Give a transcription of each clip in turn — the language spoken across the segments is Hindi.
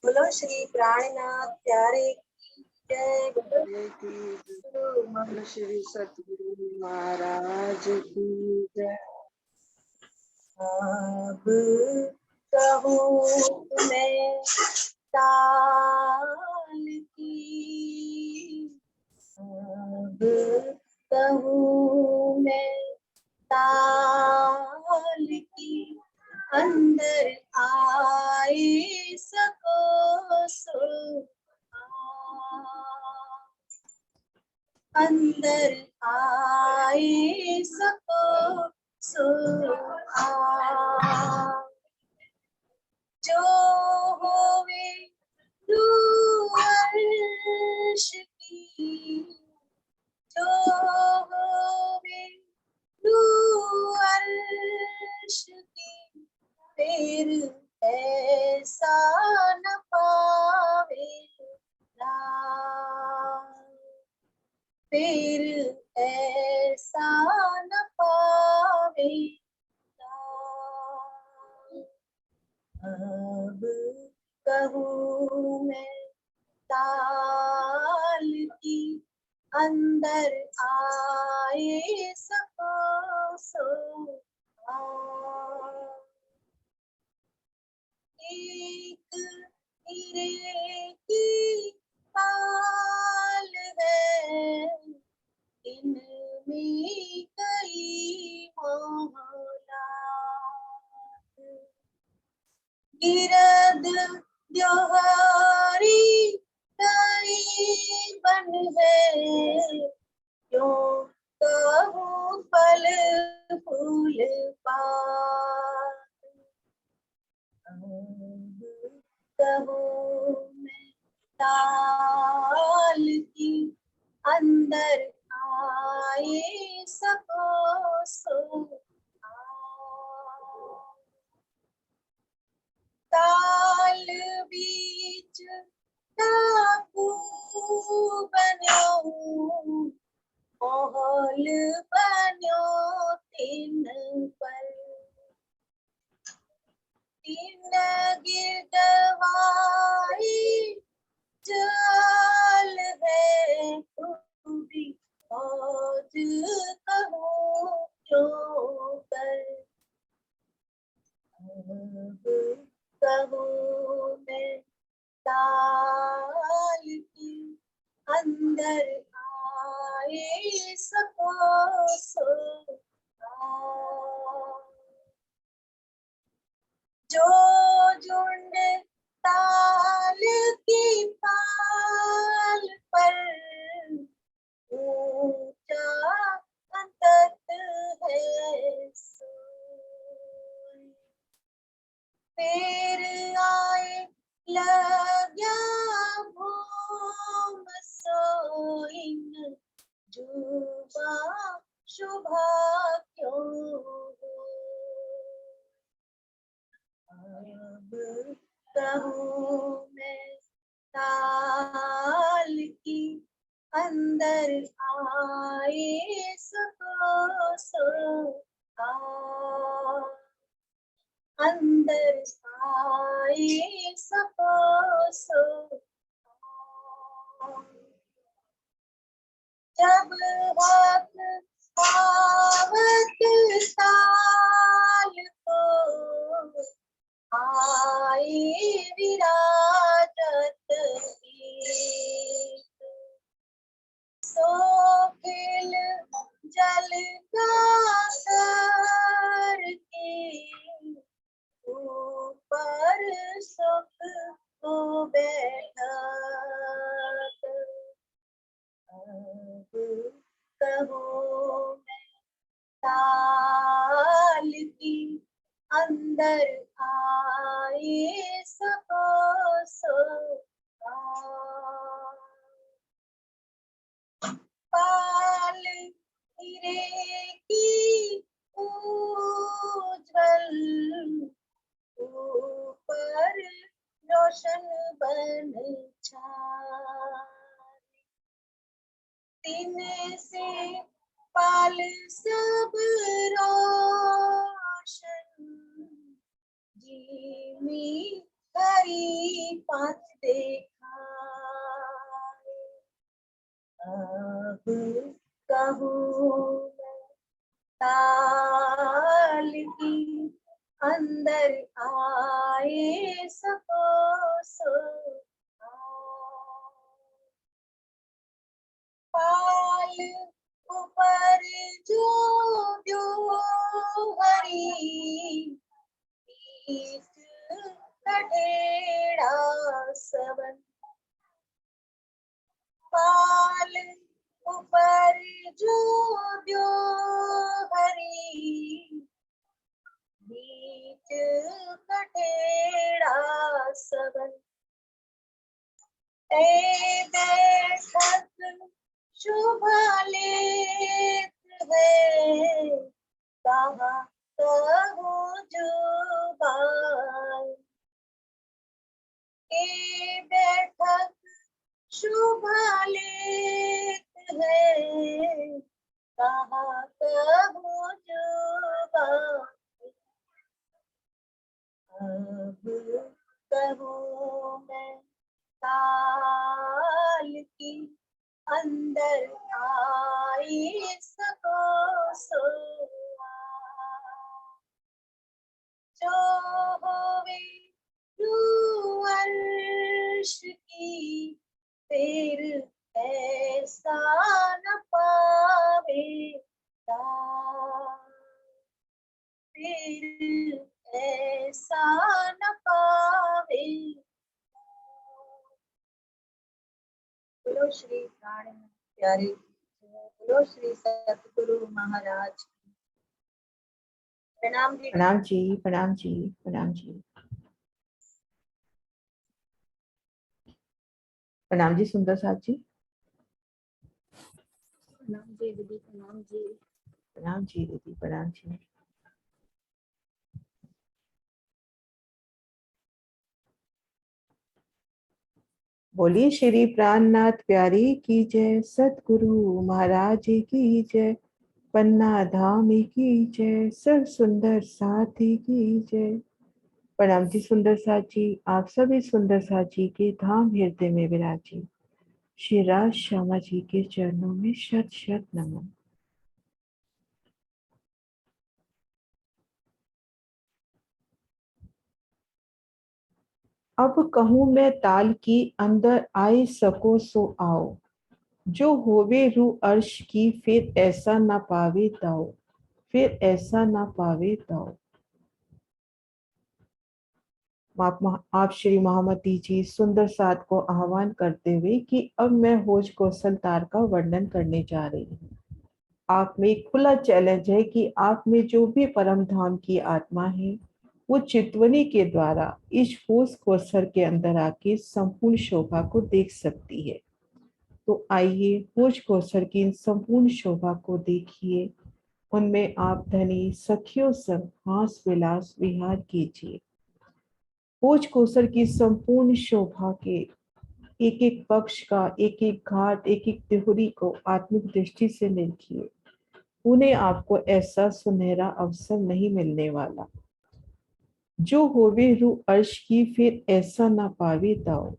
बोलो श्री प्राणनाथ प्यारे की जय। बोलो श्री सतगुरु महाराज की जय। अब कहूँ मैं ताल की, अब कहूँ मैं ताल की, अंदर आए सको सो अंदर आए सको सो जो होवे रूह अर्श की, जो होवे रूह अर्श की, फिर ऐसा न पावे फिर ऐसा न पावे। अब कहूँ मैं ताल की, अंदर आए सको सो एक हीरे की पाल है, इनमें कई मोहला, गिरद त्योहारी कई बन है, क्यों कहूँ फल फूल पात। कहूँ मैं ताल की, अंदर आए सको सो ताल बीच टापू बन्यो, महल बन्यो तिन पर, तिन गिरदवाई जाल है, खूबी मौज कहूँ क्यों कर। अब कहूँ मैं ताल की, अंदर आए सको सो जो झुंड ताल की पाल पर, ऊंचा अंतत है फिर आए लग्या भूम सोइन, जुबा शुभा क्यों अब कहूँ मैं ताल की, अंदर आए सको सो अंदर आए सको सो जब हाथ आवत ताल को, आए विराजत सो खिल जल का करके, ऊपर सुख को बैठा। अब कहूँ मैं ताल की, अंदर आए सको सो पाल हीरे की उज्ज्वल, ऊपर रोशन बन दिन से पाल सब रोशन, जीवी हरी पात देखा, अब कहूँ मैं ताल की अंदर आए सको सो पाल ऊपर जो जो हरी बीच कटेड़ा सवन पाल ऊपर जो जो हरी बीच कटेड़ा सवन ए बैठक शुभ लेत है कहाँ कहूँ जुबान ए बैठक शुभ लेत है कहाँ कहूँ जुबान अब कहूँ मैं ताल की अंदर आई सको सो जो होवे रू अर्श की फिर ऐसा न पावे फिर ऐसा न पावे। बोलो श्री प्राण प्यारे, बोलो श्री सतगुरु महाराज। प्रणाम जी। प्रणाम जी, प्रणाम जी, प्रणाम जी। प्रणाम जी सुंदर साथ जी। प्रणाम जी दीदी, प्रणाम जी। प्रणाम जी दीदी, प्रणाम जी। बोलिए श्री प्राणनाथ प्यारी की जय, सतगुरु महाराज की जय, पन्ना धाम की जय, सब सुंदर साथी की जय। प्रणाम जी सुंदर साथ जी। आप सभी सुंदर साथ जी के धाम हृदय में विराजी श्री राज श्यामा जी के चरणों में शत शत नमन। अब कहूँ मैं ताल की अंदर आए सको सो आओ, जो होवे रू अर्श की फिर ऐसा ना पावे दाओ, फिर ऐसा ना पावे दाओ। आप श्री महामती जी सुंदर साथ को आह्वान करते हुए कि अब मैं होज कौशल तार का वर्णन करने जा रही हूँ। आप में एक खुला चैलेंज है कि आप में जो भी परम धाम की आत्मा है वो चितवनी के द्वारा इस होश कौशल के अंदर आके संपूर्ण शोभा को देख सकती है। तो आइए होश कौशल की इन संपूर्ण शोभा को देखिए, उनमें आप धनी सखियों संग हास विलास विहार कीजिए। होश कौशल की संपूर्ण शोभा के एक एक पक्ष का, एक एक घाट, एक एक तिहुरी को आत्मिक दृष्टि से देखिए। उन्हें आपको ऐसा सुनहरा अवसर नहीं मिलने वाला। जो होवे रू अर्श की फिर ऐसा ना पावे दाओ।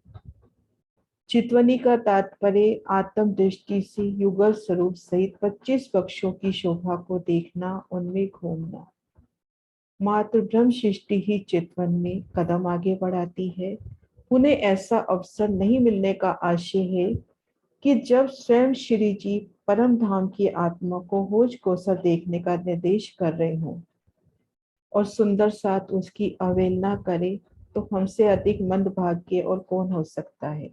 चितवनी का तात्पर्य आत्म दृष्टि से युगल स्वरूप सहित 25 पक्षों की शोभा को देखना, उनमें घूमना। मात्र ब्रह्म सृष्टि ही चितवन में कदम आगे बढ़ाती है। उन्हें ऐसा अवसर नहीं मिलने का आशय है कि जब स्वयं श्री जी परम धाम की आत्मा को होज कौशल देखने का निर्देश कर रहे हों और सुंदर साथ उसकी अवहेलना करे, तो हमसे अधिक मंदभाग्य और कौन हो सकता है।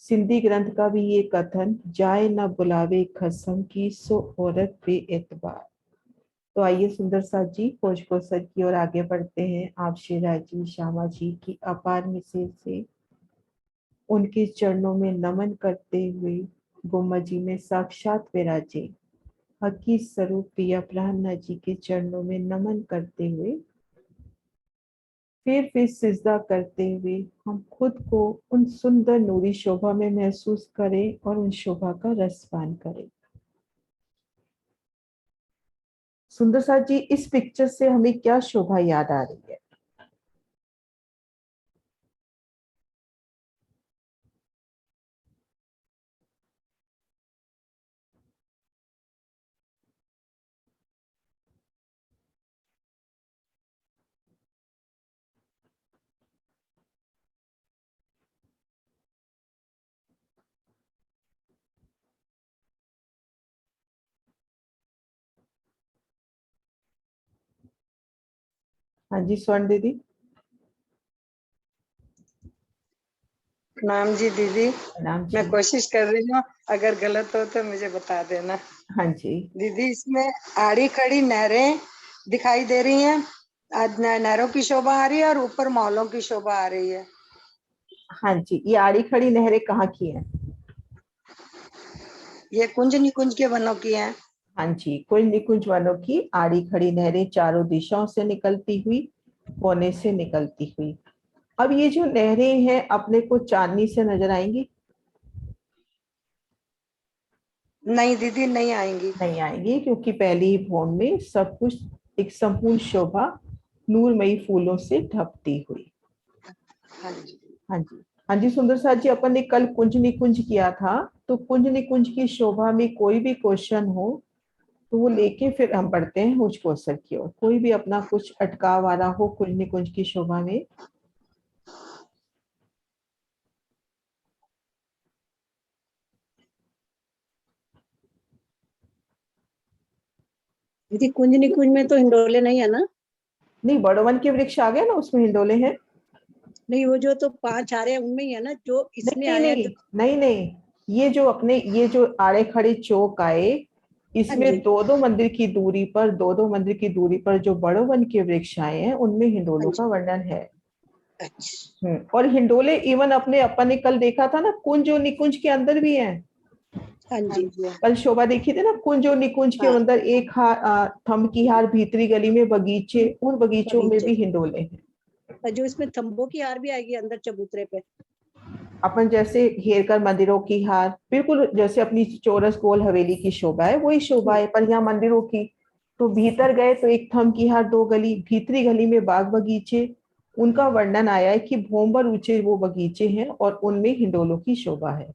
सिंधी ग्रंथ का भी ये कथन, जाए न बुलावे खसम की सो औरत बे एतबार। तो आइए सुंदर साथ जी होज कौशल की ओर आगे बढ़ते हैं। आप श्री राजी श्यामा जी की अपार मिसेज से उनके चरणों में नमन करते हुए गोमा जी में साक्षात विराजे हकी स्वरूप प्रिया प्राणनाथ जी के चरणों में नमन करते हुए फिर सिजदा करते हुए हम खुद को उन सुंदर नूरी शोभा में महसूस करें और उन शोभा का रसपान करें। सुंदर साथ जी, इस पिक्चर से हमें क्या शोभा याद आ रही है? हाँ जी स्वर्ण दीदी। प्रणाम जी दीदी, नाम मैं जी। कोशिश कर रही हूँ, अगर गलत हो तो मुझे बता देना। हाँ जी। दीदी इसमें आड़ी खड़ी नहरें दिखाई दे रही हैं, आज नहरों की शोभा आ रही है और ऊपर मॉलों की शोभा आ रही है। हाँ जी, ये आड़ी खड़ी नहरें कहाँ की हैं? ये कुंज निकुंज के वनों की हैं। हाँ जी, कुंज निकुंज वनों की आड़ी खड़ी नहरें चारों दिशाओं से निकलती हुई, कोने से निकलती हुई। अब ये जो नहरें हैं अपने को चांदनी से नजर आएंगी? नहीं दीदी, नहीं आएंगी। नहीं आएंगी, क्योंकि पहले ही भवन में सब कुछ एक संपूर्ण शोभा नूरमयी फूलों से ढकती हुई। हाँ जी। हाँ जी। हाँ जी सुंदर साथ जी, अपन ने कल कुंज निकुंज किया था, तो कुंज निकुंज की शोभा में कोई भी क्वेश्चन हो तो वो लेके फिर हम बढ़ते हैं उस क्वेश्चन की ओर। कोई भी अपना कुछ अटकाव आ रहा हो कुंज निकुंज की शोभा में? दीदी कुंज निकुंज में तो हिंडोले नहीं है ना? नहीं, बड़वन के वृक्ष आ गए ना, उसमें हिंडोले हैं। नहीं, वो जो तो 5 आ रहे हैं उनमें ही है ना, जो इसमें नहीं आए हैं नहीं जो। नहीं नहीं, ये जो अपने ये जो आड़े खड़े चौक आए, हाँ इसमें जी। दो दो मंदिर की दूरी पर, दो दो मंदिर की दूरी पर जो बड़ो वन के वृक्ष आए हैं उनमें हाँ हिंडोलों का जी। वर्णन है। अच्छा। और हिंडोले इवन अपने अपन ने कल देखा था ना, कुंज और निकुंज के अंदर भी है। हाँ हाँ जी। जी। कल शोभा देखी थी ना, कुंज और निकुंज के हाँ, अंदर एक थम की हार भीतरी गली में बगीचे, उन बगीचों में बगीचे। भी हिंडोले हैं। और जो इसमें थंबों की हार भी आएगी अंदर चबूतरे पे। अपन जैसे घेरकर मंदिरों की हार, बिल्कुल जैसे अपनी चौरस गोल हवेली की शोभा है वही शोभा है, पर यहाँ मंदिरों की। तो भीतर गए तो एक थम की हार, दो गली, भीतरी गली में बाग बगीचे, उनका वर्णन आया है कि भोंबर ऊंचे वो बगीचे हैं और उनमें हिंडोलों की शोभा है।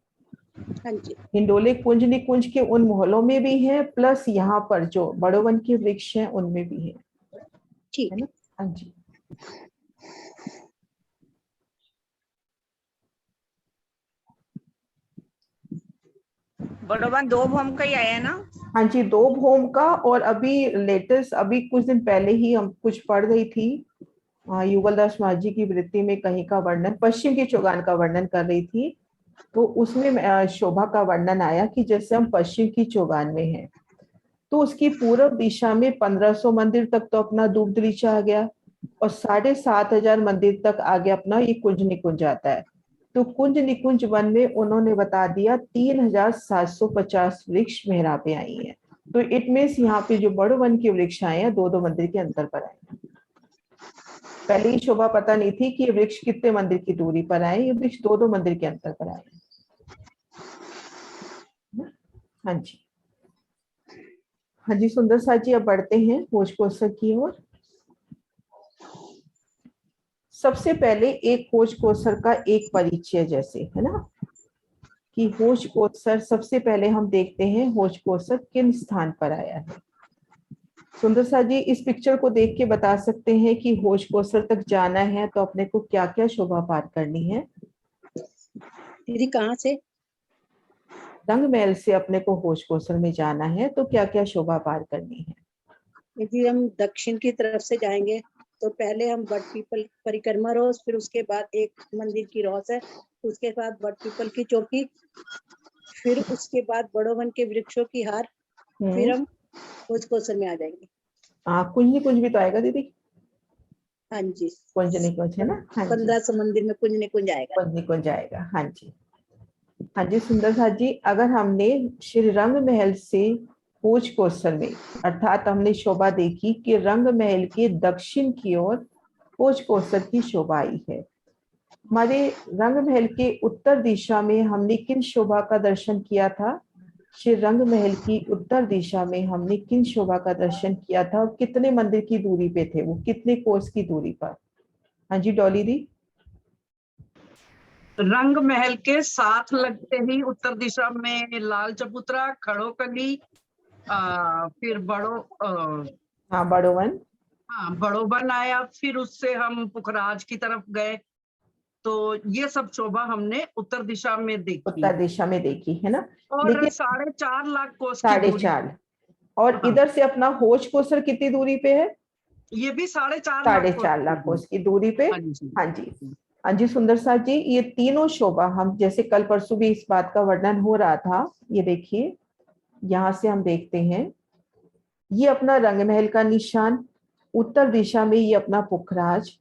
हाँ जी। हिंडोले कुंज निकुंज के उन मोहल्लों में भी हैं, प्लस यहाँ पर जो बड़ो वन के वृक्ष हैं उनमें भी है ठीक ना? हाँ जी। बड़ोबन 2 भूम का ही आया है ना? हाँ जी, दो भौम का। और अभी लेटेस्ट, अभी कुछ दिन पहले ही हम कुछ पढ़ रही थी, युगल दास माझी की वृत्ति में कहीं का वर्णन, पश्चिम की चौगान का वर्णन कर रही थी। तो उसमें शोभा का वर्णन आया कि जैसे हम पश्चिम की चौगान में हैं, तो उसकी पूर्व दिशा में 1500 मंदिर तक तो अपना दूब दरीचा आ गया, और 7500 मंदिर तक आगे अपना ये कुंज निकुंज आता है। तो कुंज निकुंज वन में उन्होंने बता दिया 3750 वृक्ष मेहराबें आई हैं। तो इट मीन्स यहाँ पे जो बड़ो वन के वृक्ष आए हैं दो दो मंदिर के अंतर पर आए हैं। पहले ही शोभा पता नहीं थी कि ये वृक्ष कितने मंदिर की दूरी पर आए, ये वृक्ष दो दो मंदिर के अंतर पर आए हैं। हाँ जी। हाँ जी सुंदर साथ जी, अब बढ़ते हैं खोज कोष्ठक की ओर। सबसे पहले एक खोज कोष्ठक का एक परिचय जैसे है ना, कि खोज कोष्ठक सबसे पहले हम देखते हैं खोज कोष्ठक किन स्थान पर आया है। सुंदर साथ जी, इस पिक्चर को देख के बता सकते हैं कि खोज कोष्ठक तक जाना है तो अपने को क्या क्या शोभा पार करनी है? दीदी कहाँ से? रंग महल से अपने को खोज कोष्ठक में जाना है तो क्या क्या शोभा पार करनी है? यदि हम दक्षिण की तरफ से जाएंगे तो पहले हम बट पीपल परिक्रमा रोज, फिर उसके बाद एक मंदिर की रोज है, उसके बाद बट पीपल की चौकी, फिर उसके बाद बड़ो वन के वृक्षों की हार, फिर हम खोज कोसर में आ जाएंगे। कुंज निकुंज भी तो आएगा दीदी? हाँ जी। कुंज निकुंज है ना? हाँ जी, 1500 मंदिर में कुंज निकुंज आएगा। कुंज निकुंज आएगा। हाँ जी। हाँ जी सुंदर साथ जी, अगर हमने श्री रंग महल से खोज कोष्ठक में, अर्थात हमने शोभा देखी कि रंग महल के दक्षिण की ओर खोज कोष्ठक की शोभा आई है। हमारे रंग महल के उत्तर दिशा में हमने किन शोभा का दर्शन किया था? श्री रंग महल की उत्तर दिशा में हमने किन शोभा का दर्शन किया था, और कितने मंदिर की दूरी पे थे वो, कितने कोस की दूरी पर? हाँ जी डॉली दी। रंग महल के साथ लगते ही उत्तर दिशा में लाल चबूतरा, खड़ोकली, फिर हाँ बड़ोवन। बड़ोबन आया, फिर उससे हम पुखराज की तरफ गए। तो ये सब शोभा हमने उत्तर दिशा में देखी उत्तर दिशा में देखी है ना, और लेकिन 4.5 लाख कोस की दूरी। 4.5। और हाँ। इधर से अपना खोज कोसर कितनी दूरी पे है? ये भी 4.5 4.5 लाख कोस की दूरी पे। हाँ जी। हाँ जी, हाँ जी सुंदर साथ जी, ये तीनों शोभा हम जैसे कल परसों भी इस बात का वर्णन हो रहा था, ये देखिए यहाँ से हम देखते हैं, ये अपना रंग महल का निशान, उत्तर दिशा में ये अपना पुखराज,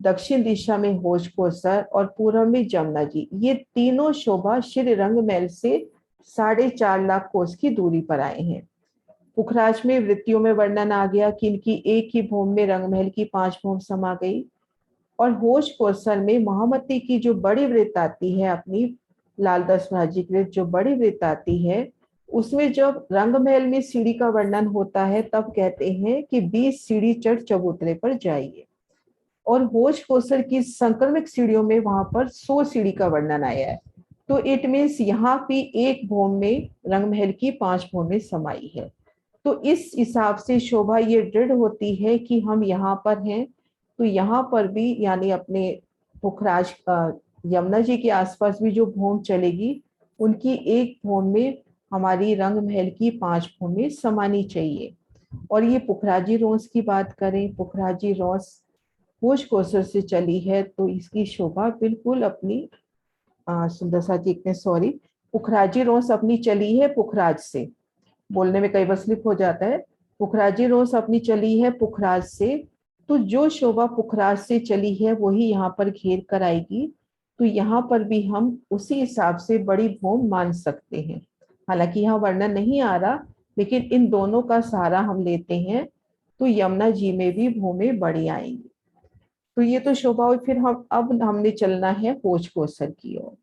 दक्षिण दिशा में होश कोसर और पूर्व में जमुना जी। ये तीनों शोभा श्री रंग महल से 4.5 लाख कोस की दूरी पर आए हैं। पुखराज में वृत्तियों में वर्णन आ गया कि इनकी एक ही भूमि में रंग महल की 5 भूमि समा गई। और होश कोसर में महामती की जो बड़ी वृत्त आती है, अपनी लाल दस महाजी वृत्त जो बड़ी वृत्त आती है, उसमें जब रंग महल में सीढ़ी का वर्णन होता है तब कहते हैं कि 20 सीढ़ी चढ़ चबूतरे पर जाइए। और होश कोसर की संक्रमिक सीढ़ियों में वहां पर 100 सीढ़ी का वर्णन आया है। तो इट मीन्स यहाँ भी एक भूमि में रंग महल की 5 भूमि समाई है। तो इस हिसाब से शोभा ये दृढ़ होती है कि हम यहाँ पर हैं, तो यहाँ पर भी यानी अपने पुखराज यमुना जी के आसपास भी जो भूमि चलेगी, उनकी एक भूमि में हमारी रंग महल की 5 भूमि समानी चाहिए। और ये पुखराजी रोंस की बात करें, पुखराजी रोंस होश कोसर से चली है, तो इसकी शोभा बिल्कुल अपनी सुंदर सा जी इतने सॉरी, पुखराजी रोंस अपनी चली है पुखराज से, बोलने में कई बार स्लिप हो जाता है, पुखराजी रोंस अपनी चली है पुखराज से। तो जो शोभा पुखराज से चली है वही यहाँ पर घेर कर आएगी। तो यहाँ पर भी हम उसी हिसाब से बड़ी भूमि मान सकते हैं। हालांकि यहाँ वर्णन नहीं आ रहा, लेकिन इन दोनों का सहारा हम लेते हैं तो यमुना जी में भी भूमि बड़ी आएंगी। तो ये तो शोभा हुई। फिर अब हमने चलना है होश कोसर की ओर।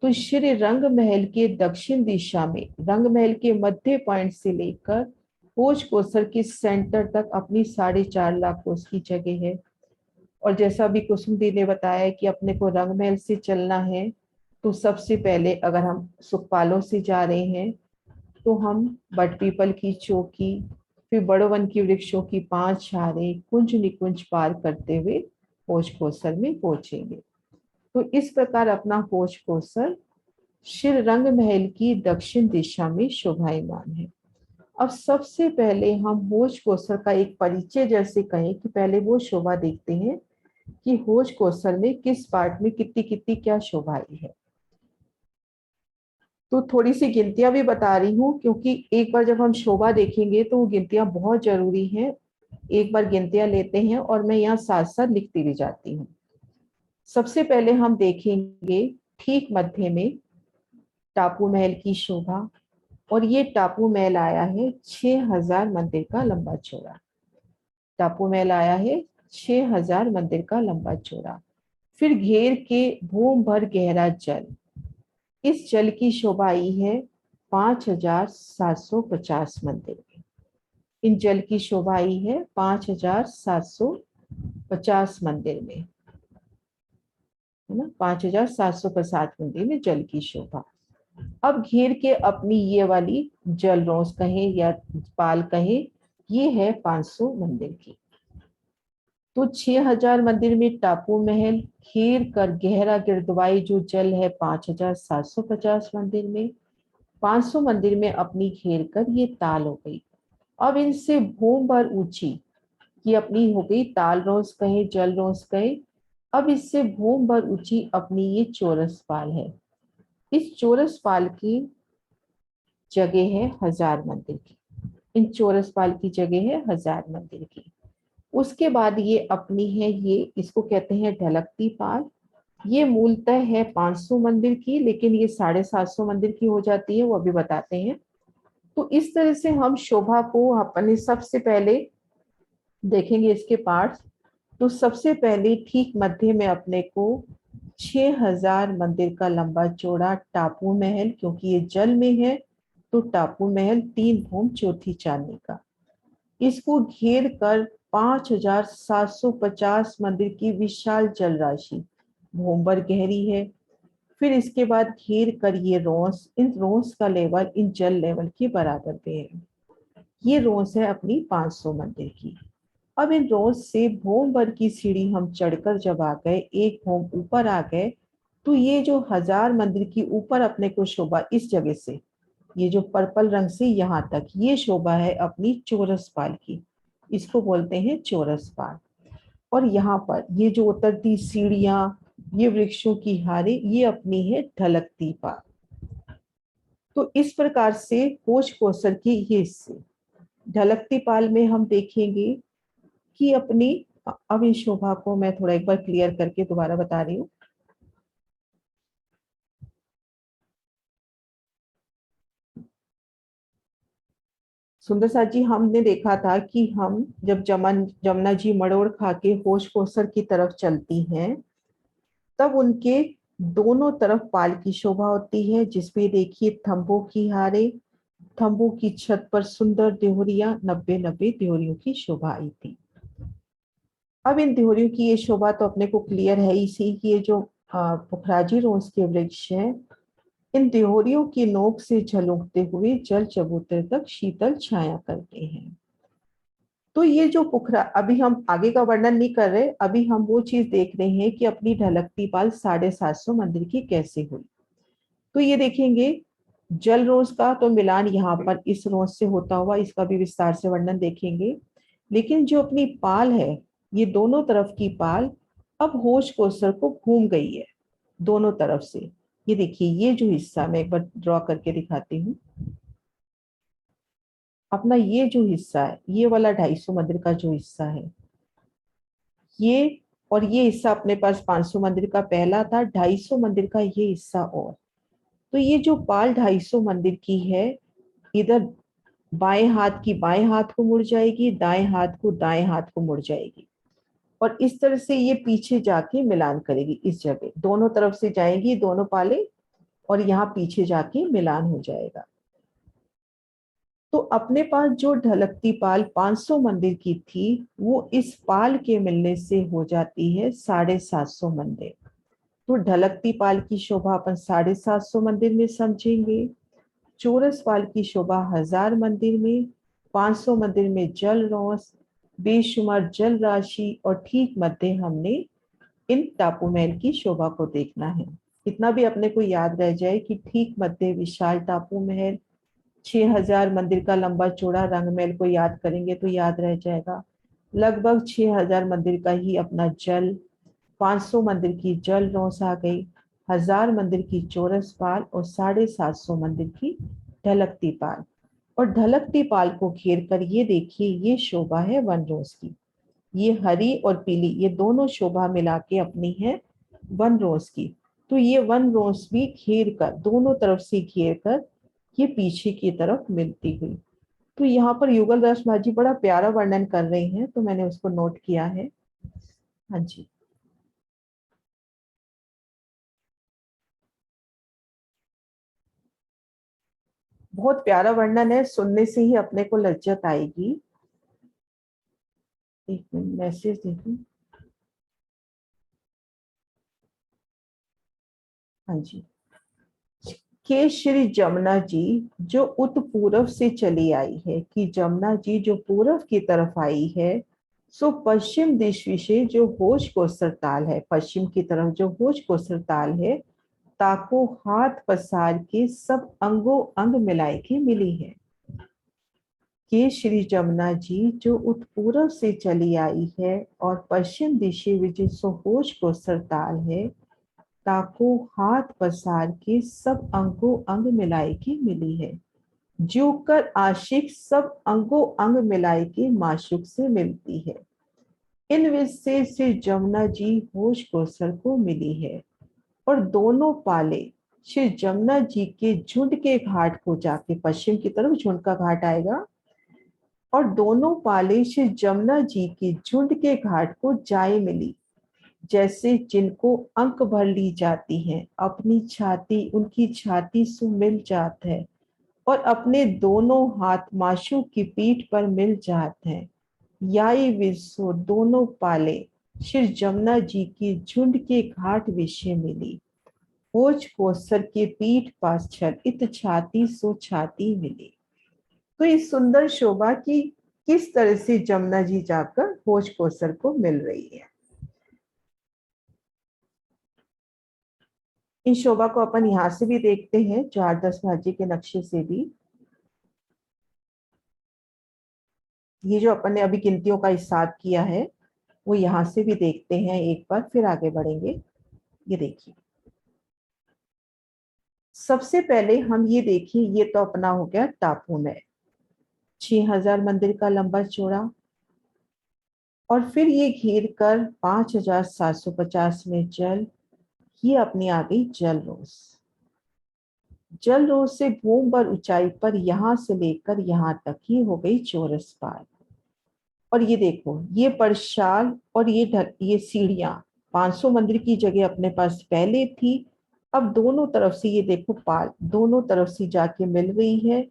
तो श्री रंग महल के दक्षिण दिशा में रंग महल के मध्य पॉइंट से लेकर होश कोसर के सेंटर तक अपनी 4.5 लाख कोस की जगह है। और जैसा भी कुसुम दी ने बताया कि अपने को रंग महल से चलना है, तो सबसे पहले अगर हम सुखपालों से जा रहे हैं तो हम बट पीपल की चौकी, फिर बड़ो वन की वृक्षों की 5 छारे कुंज निकुंज पार करते हुए होश कोसर में पहुंचेंगे। तो इस प्रकार अपना होश कोसर श्री रंग महल की दक्षिण दिशा में शोभायमान है। अब सबसे पहले हम होश कोसर का एक परिचय जैसे कहें कि पहले वो शोभा देखते हैं कि होश कोसर में किस पार्ट में कितनी कितनी क्या शोभा आई है। तो थोड़ी सी गिनतियां भी बता रही हूँ, क्योंकि एक बार जब हम शोभा देखेंगे तो वो गिनतियां बहुत जरूरी हैं। एक बार गिनतियां लेते हैं और मैं यहाँ साथ साथ लिखती भी जाती हूँ। सबसे पहले हम देखेंगे ठीक मध्य में टापू महल की शोभा, और ये टापू महल आया है 6000 मंदिर का लंबा चौड़ा। टापू महल आया है 6000 मंदिर का लंबा चौड़ा। फिर घेर के भूम भर गहरा जल, इस जल की शोभा आई है 5750 मंदिर में। इन जल की शोभा आई है 5750 मंदिर में, है ना, 5750 मंदिर में जल की शोभा। अब घेर के अपनी ये वाली जल रोंस कहें या पाल कहें, ये है 500 मंदिर की। तो 6000 मंदिर में टापू महल, घेर कर गहरा गिरदवाई जो जल है 5750 मंदिर में, 500 मंदिर में अपनी घेर कर ये ताल हो गई। अब इनसे भूम भर ऊंची ये अपनी हो गई ताल रोंस कहे जल रोंस कहे। अब इससे भूम भर ऊंची अपनी ये चौरस पाल है। इस चौरस पाल की जगह है 1000 मंदिर की। इन चौरस पाल की जगह है 1000 मंदिर की। उसके बाद ये अपनी है, ये इसको कहते हैं ढलकती पाल। ये मूलतः है 500 मंदिर की, लेकिन ये 750 मंदिर की हो जाती है, वो अभी बताते हैं। तो इस तरह से हम शोभा को अपने सबसे पहले देखेंगे इसके पार्ट्स। तो सबसे पहले ठीक मध्य में अपने को 6000 मंदिर का लंबा चौड़ा टापू महल, क्योंकि ये जल में है तो टापू महल 3 भूम चौथी चांदी का। इसको घेर कर 5750 मंदिर की विशाल जल राशि भूम भर गहरी है। फिर इसके बाद घेर कर ये रोंस, इन रोंस का लेवल इन जल लेवल के बराबर पे है। ये रोंस है अपनी 500 मंदिर की। अब इन रोंस से भूम भर की सीढ़ी हम चढ़कर जब आ गए, एक भूम ऊपर आ गए, तो ये जो 1000 मंदिर की ऊपर अपने को शोभा इस जगह से, ये जो पर्पल रंग से यहाँ तक ये शोभा है अपनी चौरस पाल की। इसको बोलते हैं चौरस पाल। और यहाँ पर ये जो उतरती सीढ़ियां, ये वृक्षों की हारे, ये अपनी है ढलकती पाल। तो इस प्रकार से भोज कोसर के ये हिस्से। ढलकती पाल में हम देखेंगे कि अपनी, अब इस शोभा को मैं थोड़ा एक बार क्लियर करके दोबारा बता रही हूँ। सुंदर साथ जी, हमने देखा था कि हम जब जमुना जी मड़ोड़ खा के होश कोसर की तरफ चलती हैं, तब उनके दोनों तरफ पाल की शोभा होती है, जिसमें देखिए थंबों की हारे, थंबों की छत पर सुंदर देहरिया, 90 देहरियों की शोभा आई थी। अब इन देहरियों की ये शोभा तो अपने को क्लियर है इसी कि ये जो पुखराजी रोज के वृक्ष हैं, इन देहरियों की नोक से झलकते हुए जल चबूतरे तक शीतल छाया करते हैं। तो ये जो पुखरा, अभी हम आगे का वर्णन नहीं कर रहे, अभी हम वो चीज देख रहे हैं कि अपनी ढलकती पाल 750 मंदिर की कैसे हुई। तो ये देखेंगे जल रोज का तो मिलान यहाँ पर इस रोज से होता हुआ, इसका भी विस्तार से वर्णन देखेंगे। लेकिन जो अपनी पाल है, ये दोनों तरफ की पाल अब होश कोसर को घूम गई है दोनों तरफ से। ये देखिए, ये जो हिस्सा मैं एक बार ड्रॉ करके दिखाती हूँ। अपना ये जो हिस्सा है, ये वाला 250 मंदिर का जो हिस्सा है, ये और ये हिस्सा अपने पास 500 मंदिर का पहला था, 250 मंदिर का ये हिस्सा। और तो ये जो पाल 250 मंदिर की है, इधर बाएं हाथ की बाएं हाथ को मुड़ जाएगी, दाएं हाथ को दाएं हाथ को मुड़ जाएगी, और इस तरह से ये पीछे जाके मिलान करेगी। इस जगह दोनों तरफ से जाएंगी दोनों पाले, और यहाँ पीछे जाके मिलान हो जाएगा। तो अपने पास जो ढलकती पाल 500 मंदिर की थी, वो इस पाल के मिलने से हो जाती है 750 मंदिर। तो ढलकती पाल की शोभा अपन 750 मंदिर में समझेंगे, चौरस पाल की शोभा 1000 मंदिर में, 500 मंदिर में जल रोस, बेशुमार जल राशि, और ठीक मध्य हमने इन टापू महल की शोभा को देखना है। इतना भी अपने को याद रह जाए कि ठीक मध्य विशाल टापू महल, 6000 मंदिर का लंबा चौड़ा रंग महल को याद करेंगे तो याद रह जाएगा। लगभग 6000 मंदिर का ही अपना जल, 500 मंदिर की जल रोस आ गई, 1000 मंदिर की चौरस पाल, और 750 मंदिर की ढलकती पाल। और ढलकती पाल को घेर कर ये देखिए, ये शोभा है वन रोज की। ये हरी और पीली, ये दोनों शोभा मिला के अपनी है वन रोज की। तो ये वन रोज भी घेर कर, दोनों तरफ से घेर कर ये पीछे की तरफ मिलती हुई। तो यहाँ पर युगल दास महाराज जी बड़ा प्यारा वर्णन कर रहे हैं, तो मैंने उसको नोट किया है। हाँ जी, बहुत प्यारा वर्णन है, सुनने से ही अपने को लज्जत आएगी। एक मिनट मैसेज देखूं। हाँ जी, के श्री जमुना जी जो उत पूर्व से चली आई है, कि जमुना जी जो पूर्व की तरफ आई है, सो पश्चिम दिश विषय जो होश कोसर ताल है, पश्चिम की तरफ जो होश कोसर ताल है, ताको हाथ पसार के सब अंगों अंग मिलाए के मिली है। के श्री जमुना जी जो उत्पूर्व से चली आई है और पश्चिम दिशा विजय सो होश कोसर ताल है, ताको हाथ पसार के सब अंगों अंग मिलाए के मिली है। जो कर आशिक सब अंगों अंग मिलाए के माशुक से मिलती है। इन विषय से जमुना जी होश कोसर को मिली है, और दोनों पाले श्री जमुना जी के झुंड के घाट को जाके, पश्चिम की तरफ झुंड का घाट आएगा, और दोनों पाले श्री जमुना जी के झुंड के घाट को जाए मिली, जैसे जिनको अंक भर ली जाती हैं, अपनी छाती उनकी छाती से मिल जात है, और अपने दोनों हाथ माशु की पीठ पर मिल जात हैं। याई विश्व दोनों पाले श्री जमुना जी की झुंड के घाट विषय मिली, होज कोसर के पीठ पास छल इत छाती सो छाती मिली। तो इस सुंदर शोभा की किस तरह से जमुना जी जाकर होज कोसर को मिल रही है। इन शोभा को अपन यहाँ से भी देखते हैं, 4-10 भाजी के नक्शे से भी। ये जो अपन ने अभी गिनतियों का हिसाब किया है वो यहाँ से भी देखते हैं एक बार, फिर आगे बढ़ेंगे। ये देखिए, सबसे पहले हम ये देखिए, ये तो अपना हो गया टापू में 6000 मंदिर का लंबा चौड़ा, और फिर ये घेर कर 5750 में जल, ये अपनी आ गई जल रोस। जल रोस से घूम पर ऊंचाई पर यहां से लेकर यहां तक ही हो गई चौरस पाल। और ये देखो, ये परशाल और ये सीढ़ियां 500 मंदिर की जगह अपने पास पहले थी, अब दोनों तरफ से ये देखो पाल दोनों तरफ से जाके मिल गई है,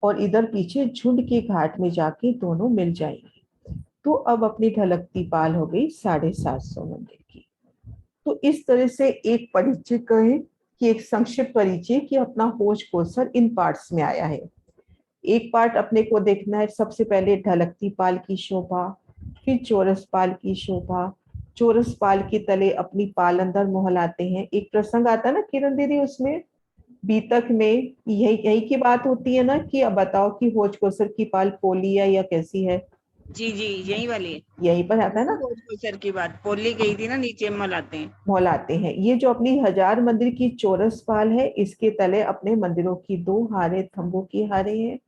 और इधर पीछे झुंड के घाट में जाके दोनों मिल जाएंगे। तो अब अपनी ढलकती पाल हो गई 750 मंदिर की। तो इस तरह से एक परिचय कहे कि एक संक्षिप्त परिचय कि अपना होज कोसर इन पार्ट्स में आया है। एक पार्ट अपने को देखना है, सबसे पहले ढलकती पाल की शोभा, फिर चौरस पाल की शोभा, चौरस पाल के तले अपनी पाल अंदर मोहलाते हैं। एक प्रसंग आता है ना किरण दीदी, उसमें बीतक में यही यही की बात होती है ना कि अब बताओ कि होज कोसर की पाल पोली है या कैसी है। जी जी, यही वाली है। यही पर आता है ना, सर की बात पोली गई थी ना, नीचे मलाते हैं। मोहलाते हैं। ये जो अपनी 1000 मंदिर की चौरस पाल है, इसके तले अपने मंदिरों की 2 हारे थंबों की हारे हैं।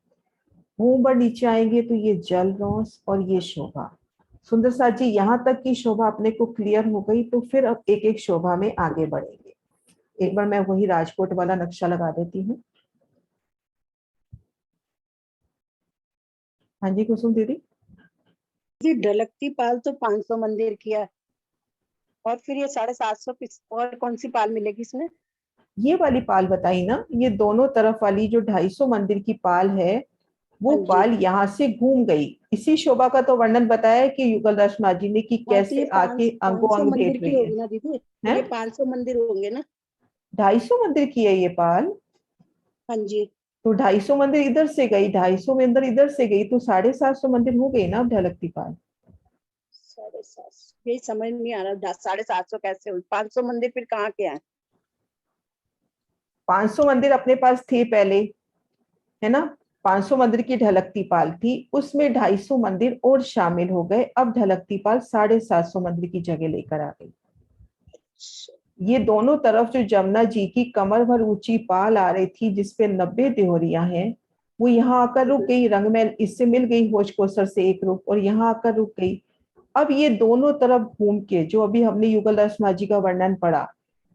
मुंह पर नीचे आएंगे तो ये जल रोस और ये शोभा। सुंदर साथ जी, यहाँ तक की शोभा अपने को क्लियर हो गई, तो फिर अब एक एक शोभा में आगे बढ़ेंगे। एक बार मैं वही राजकोट वाला नक्शा लगा देती हूँ। हाँ जी कुसुम दीदी। जी ढलकती पाल तो 500 मंदिर किया, और फिर ये 750 और कौन सी पाल मिलेगी इसमें? ये वाली पाल बताई ना, ये दोनों तरफ वाली जो 250 मंदिर की पाल है, वो हाँ जी। पाल यहाँ से घूम गई। इसी शोभा का तो वर्णन बताया है कि युगल दास माजी ने कि हाँ, तो कैसे ये आके अंगों 500 अंग मंदिर भेट की रही है। होगी ना दीदी? हैं? ये 500 मंदिर होंगे ना? 250 मंदिर की है ये पाल। हाँ जी। तो 250 मंदिर इधर से गई, 250 मंदिर इधर से गई, तो 750 मंदिर हो गई ना अब ढलकती पाल। 750, यही समझ नहीं आ रहा 750 कैसे हुई? 500 मंदिर फिर कहाँ के आए? 500 मंदिर अपने पास थे पहले, है ना। 500 मंदिर की ढलकती पाल थी, उसमें 250 मंदिर और शामिल हो गए। अब ढलकती पाल 750 मंदिर की जगह लेकर आ गई। ये दोनों तरफ जो जमुना जी की कमर भर ऊंची पाल आ रही थी, जिसपे 90 देहोरियां हैं, वो यहाँ आकर रुक गई। रंगमहल इससे मिल गई होज कोसर से एक रुक, और यहाँ आकर रुक गई। अब ये दोनों तरफ घूम के, जो अभी हमने युगल दास माझी का वर्णन पढ़ा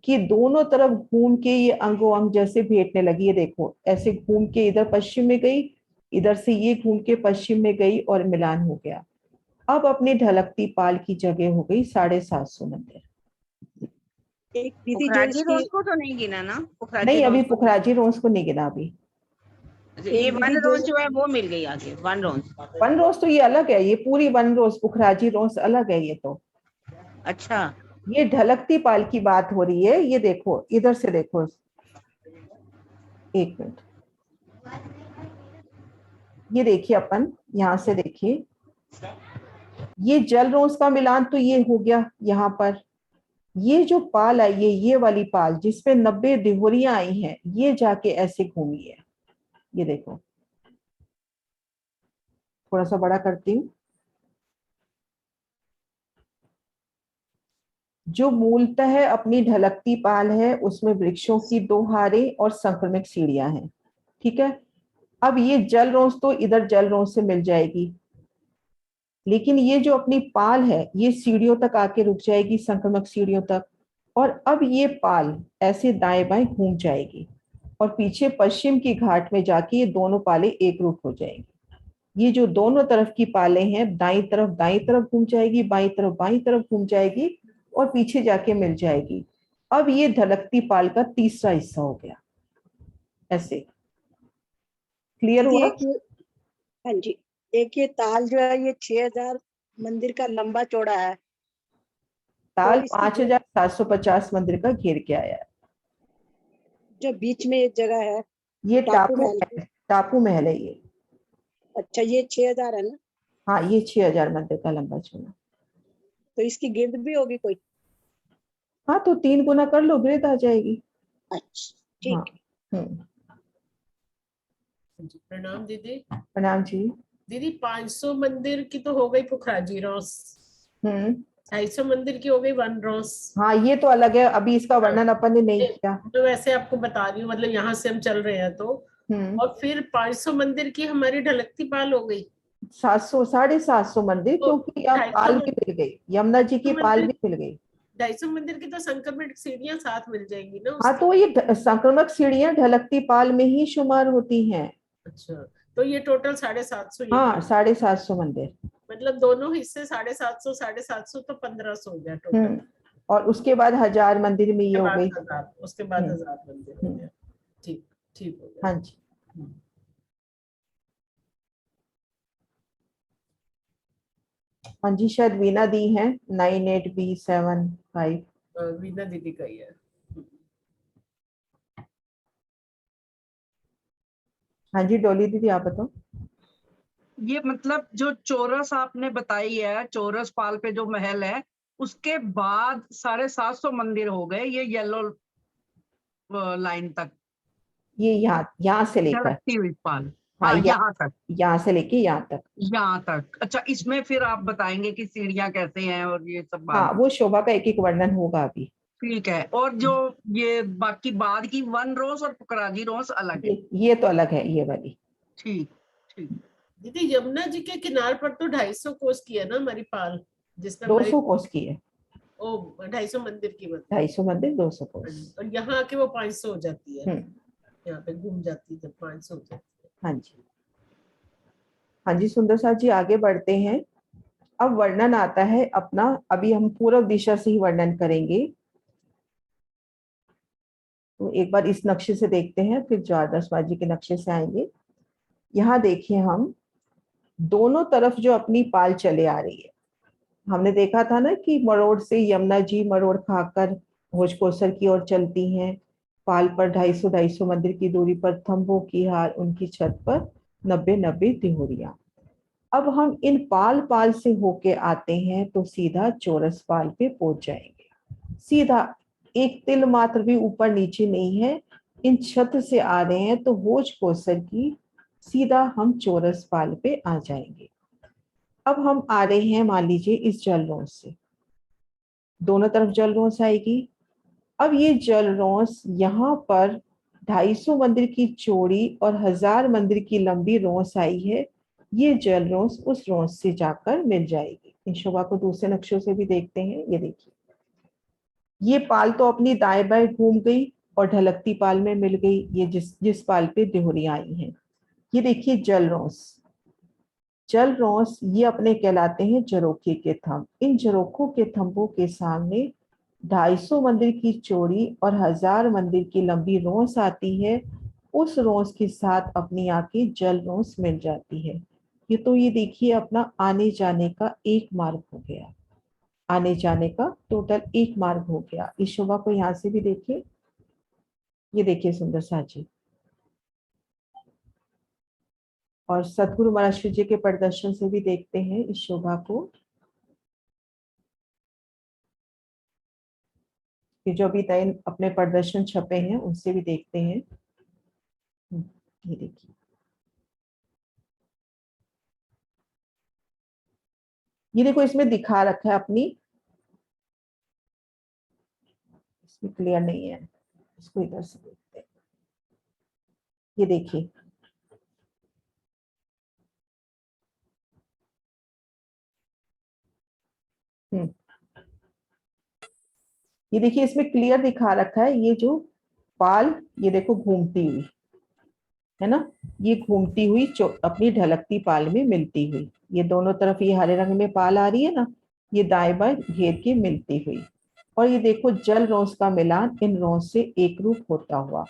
कि दोनों तरफ घूम के ये अंगों अंग जैसे भेटने लगी है। देखो ऐसे घूम के इधर पश्चिम में गई, इधर से ये घूम के पश्चिम में गई और मिलान हो गया। अब अपनी ढलकती पाल की जगह हो गई 750 मंदिर। एक दीदी जो पुखराजी इसकी रोज को तो नहीं गिना ना? पुखराजी नहीं, अभी रोज को। पुखराजी रोज को नहीं गिना अभी। ये एक वन दीदी रोज जो जो है वो मिल गई आगे, वन रोज। वन रोज तो ये अलग है, ये पूरी वन रोज, पुखराजी रोज अलग है ये तो। अच्छा, ये ढलकती पाल की बात हो रही है। ये देखो इधर से देखो, एक मिनट, ये देखिए अपन यहाँ से देखिए, ये जल रोज का मिलान तो ये हो गया यहाँ पर। ये जो पाल आई है, ये वाली पाल जिसपे 90 देहोरियां आई हैं, ये जाके ऐसे घूमी है। ये देखो, थोड़ा सा बड़ा करती हूँ। जो मूलतः है अपनी ढलकती पाल है, उसमें वृक्षों की 2 हारें और संक्रमित सीढ़ियां हैं। ठीक है। अब ये जल रोज तो इधर जल रोज से मिल जाएगी, लेकिन ये जो अपनी पाल है ये सीढ़ियों तक आके रुक जाएगी, संक्रमक सीढ़ियों तक। और अब ये पाल ऐसे दाएं बाएं घूम जाएगी, और पीछे पश्चिम की घाट में जाके ये दोनों पाले एक रूप हो जाएंगी। ये जो दोनों तरफ की पाले हैं, दाई तरफ घूम जाएगी, बाई तरफ घूम जाएगी, और पीछे जाके मिल जाएगी। अब ये ढलकती पाल का तीसरा हिस्सा हो गया। ऐसे क्लियर हुआ? एक हाँ जी, एक ये ताल जो है ये 6000 मंदिर का लंबा चौड़ा है। ताल इसकी 5750 मंदिर का घेर के आया है। जो बीच में एक जगह है ये टापू महल। टापू महल है ये। अच्छा, ये 6000 है ना? हाँ, ये 6000 मंदिर का लंबा चौड़ा। तो इसकी गिरद भी होगी कोई? हाँ, तो 3 गुना कर लो, गिरद आ जाएगी। अच्छा ठीक हाँ। है। हम्म। प्रणाम दीदी। प्रणाम जी। दीदी 500 मंदिर की तो हो गई पुखराजी रोस, 250 मंदिर की हो गई वन रोस। हाँ ये तो अलग है, अभी इसका वर्णन अपन ने नहीं किया। तो वैसे आपको बता रही हूँ, मतलब यहाँ से हम चल रहे हैं तो। और फिर 500 मंदिर की हमारी ढलकती पाल हो गई। 700 750 मंदिर, तो क्योंकि अब 250 पाल भी मिल गई, यमुना जी की पाल मंदिर, भी मिल गई। 250 मंदिर की तो संक्रमित सीढ़ियां साथ मिल जाएंगी ना हाँ उसकी। तो ये संक्रमक सीढ़ियां ढलकती पाल में ही शुमार होती हैं। अच्छा, तो ये टोटल 750 ये हाँ 750 मंदिर। मतलब दोनों हिस्से 750 750 तो 1500 हो गया टोटल। और उसके बाद 1000 मंदिर में ये उसके हो बाद गई। 1000, उसके बाद हम्म, 1000 मंदिर हो गया। ठीक, ठीक हो गया। हाँ जी। हाँ जी, शायद वीना दी है 98B75। वीना दीदी का ही है। हाँ जी डोली दीदी आप बताओ। ये मतलब जो चौरस आपने बताई है, चौरस पाल पे जो महल है, उसके बाद 750 मंदिर हो गए ये येलो लाइन तक, ये यहाँ से लेकर, ढलकती हुई पाल। हाँ हाँ, यहाँ तक, यहाँ से लेके यहाँ तक। यहाँ तक। अच्छा, इसमें फिर आप बताएंगे कि सीढ़ियां कैसे हैं और ये सब हाँ बात। वो शोभा का एक एक वर्णन होगा अभी। ठीक है। और जो ये बाकी बाद की वन रोज और पुकराजी रोज अलग है। ये तो अलग है ये वाली। ठीक, ठीक। दीदी यमुना जी के किनार पर तो 250 कोस की है ना हमारी पाल, जिसमें हमारी 200 कोस की है। ओ 250 मंदिर की मतलब। 250 मंदिर 200 कोस। और यहाँ आके वो 500 हो जाती है, हम्म, यहाँ पे घूम जाती है जब 500 हो जाती है। हाँ जी। हाँ जी सुंदर साथ जी आगे बढ़ते हैं। अब वर्णन आता है अपना, अभी हम पूर्व दिशा से ही वर्णन करेंगे। तो एक बार इस नक्शे से देखते हैं, फिर द्वादशवाजी के नक्शे से आएंगे। यहाँ देखिए हम दोनों तरफ जो अपनी पाल चले आ रही है, हमने देखा था ना कि मरोड़ से यमुना जी मरोड़ खाकर भोजकोसर की ओर चलती हैं। पाल पर 250 मंदिर की दूरी पर थंबों की हार, उनकी छत पर 90 तिहोरियां। अब हम इन पाल पाल से होके आते हैं तो सीधा चौरस पाल पे पहुंच जाएंगे। सीधा, एक तिल मात्र भी ऊपर नीचे नहीं है। इन छत से आ रहे हैं तो भोजकोसर की, सीधा हम चौरस पाल पे आ जाएंगे। अब हम आ रहे हैं मान लीजिए इस जलरोस से, दोनों तरफ जलरोस आएगी। अब ये जलरोस यहाँ पर 250 मंदिर की चौड़ी और 1000 मंदिर की लंबी रोस आई है। ये जलरोस उस रोस से जाकर मिल जाएगी। इन शोभा को दूसरे नक्शों से भी देखते हैं। ये देखिए, ये पाल तो अपनी दाएं बाएं घूम गई और ढलकती पाल में मिल गई, ये जिस पाल पे देहरियां आई हैं। ये देखिए जलरोस, जलरोस ये अपने कहलाते हैं जरोखे के थंब। इन जरोखों के थंबों के सामने 250 मंदिर की चौड़ी और 1000 मंदिर की लंबी रोस आती है। उस रोस के साथ अपनी आके जल रोस मिल जाती है। ये तो ये देखिए अपना आने जाने का एक मार्ग हो गया, आने जाने का टोटल एक मार्ग हो गया। इस शोभा को यहाँ से भी देखिए, ये देखिए सुंदर साजी। और सतगुरु महाराज जी के प्रदर्शन से भी देखते हैं इस शोभा को। कि जो अभी तय अपने प्रदर्शन छपे हैं उनसे भी देखते हैं। ये देखिए, ये देखो इसमें दिखा रखा है अपनी, इसमें क्लियर नहीं है, इसको इधर से देखते हैं। ये देखिए, ये देखिए इसमें क्लियर दिखा रखा है। ये जो पाल, ये देखो घूमती हुई है ना, ये घूमती हुई अपनी ढलकती पाल में मिलती हुई, ये दोनों तरफ ये हरे रंग में पाल आ रही है ना, ये दाएं बाएं घेर के मिलती हुई। और ये देखो जल रोस का मिलान इन रोस से एक रूप होता हुआ,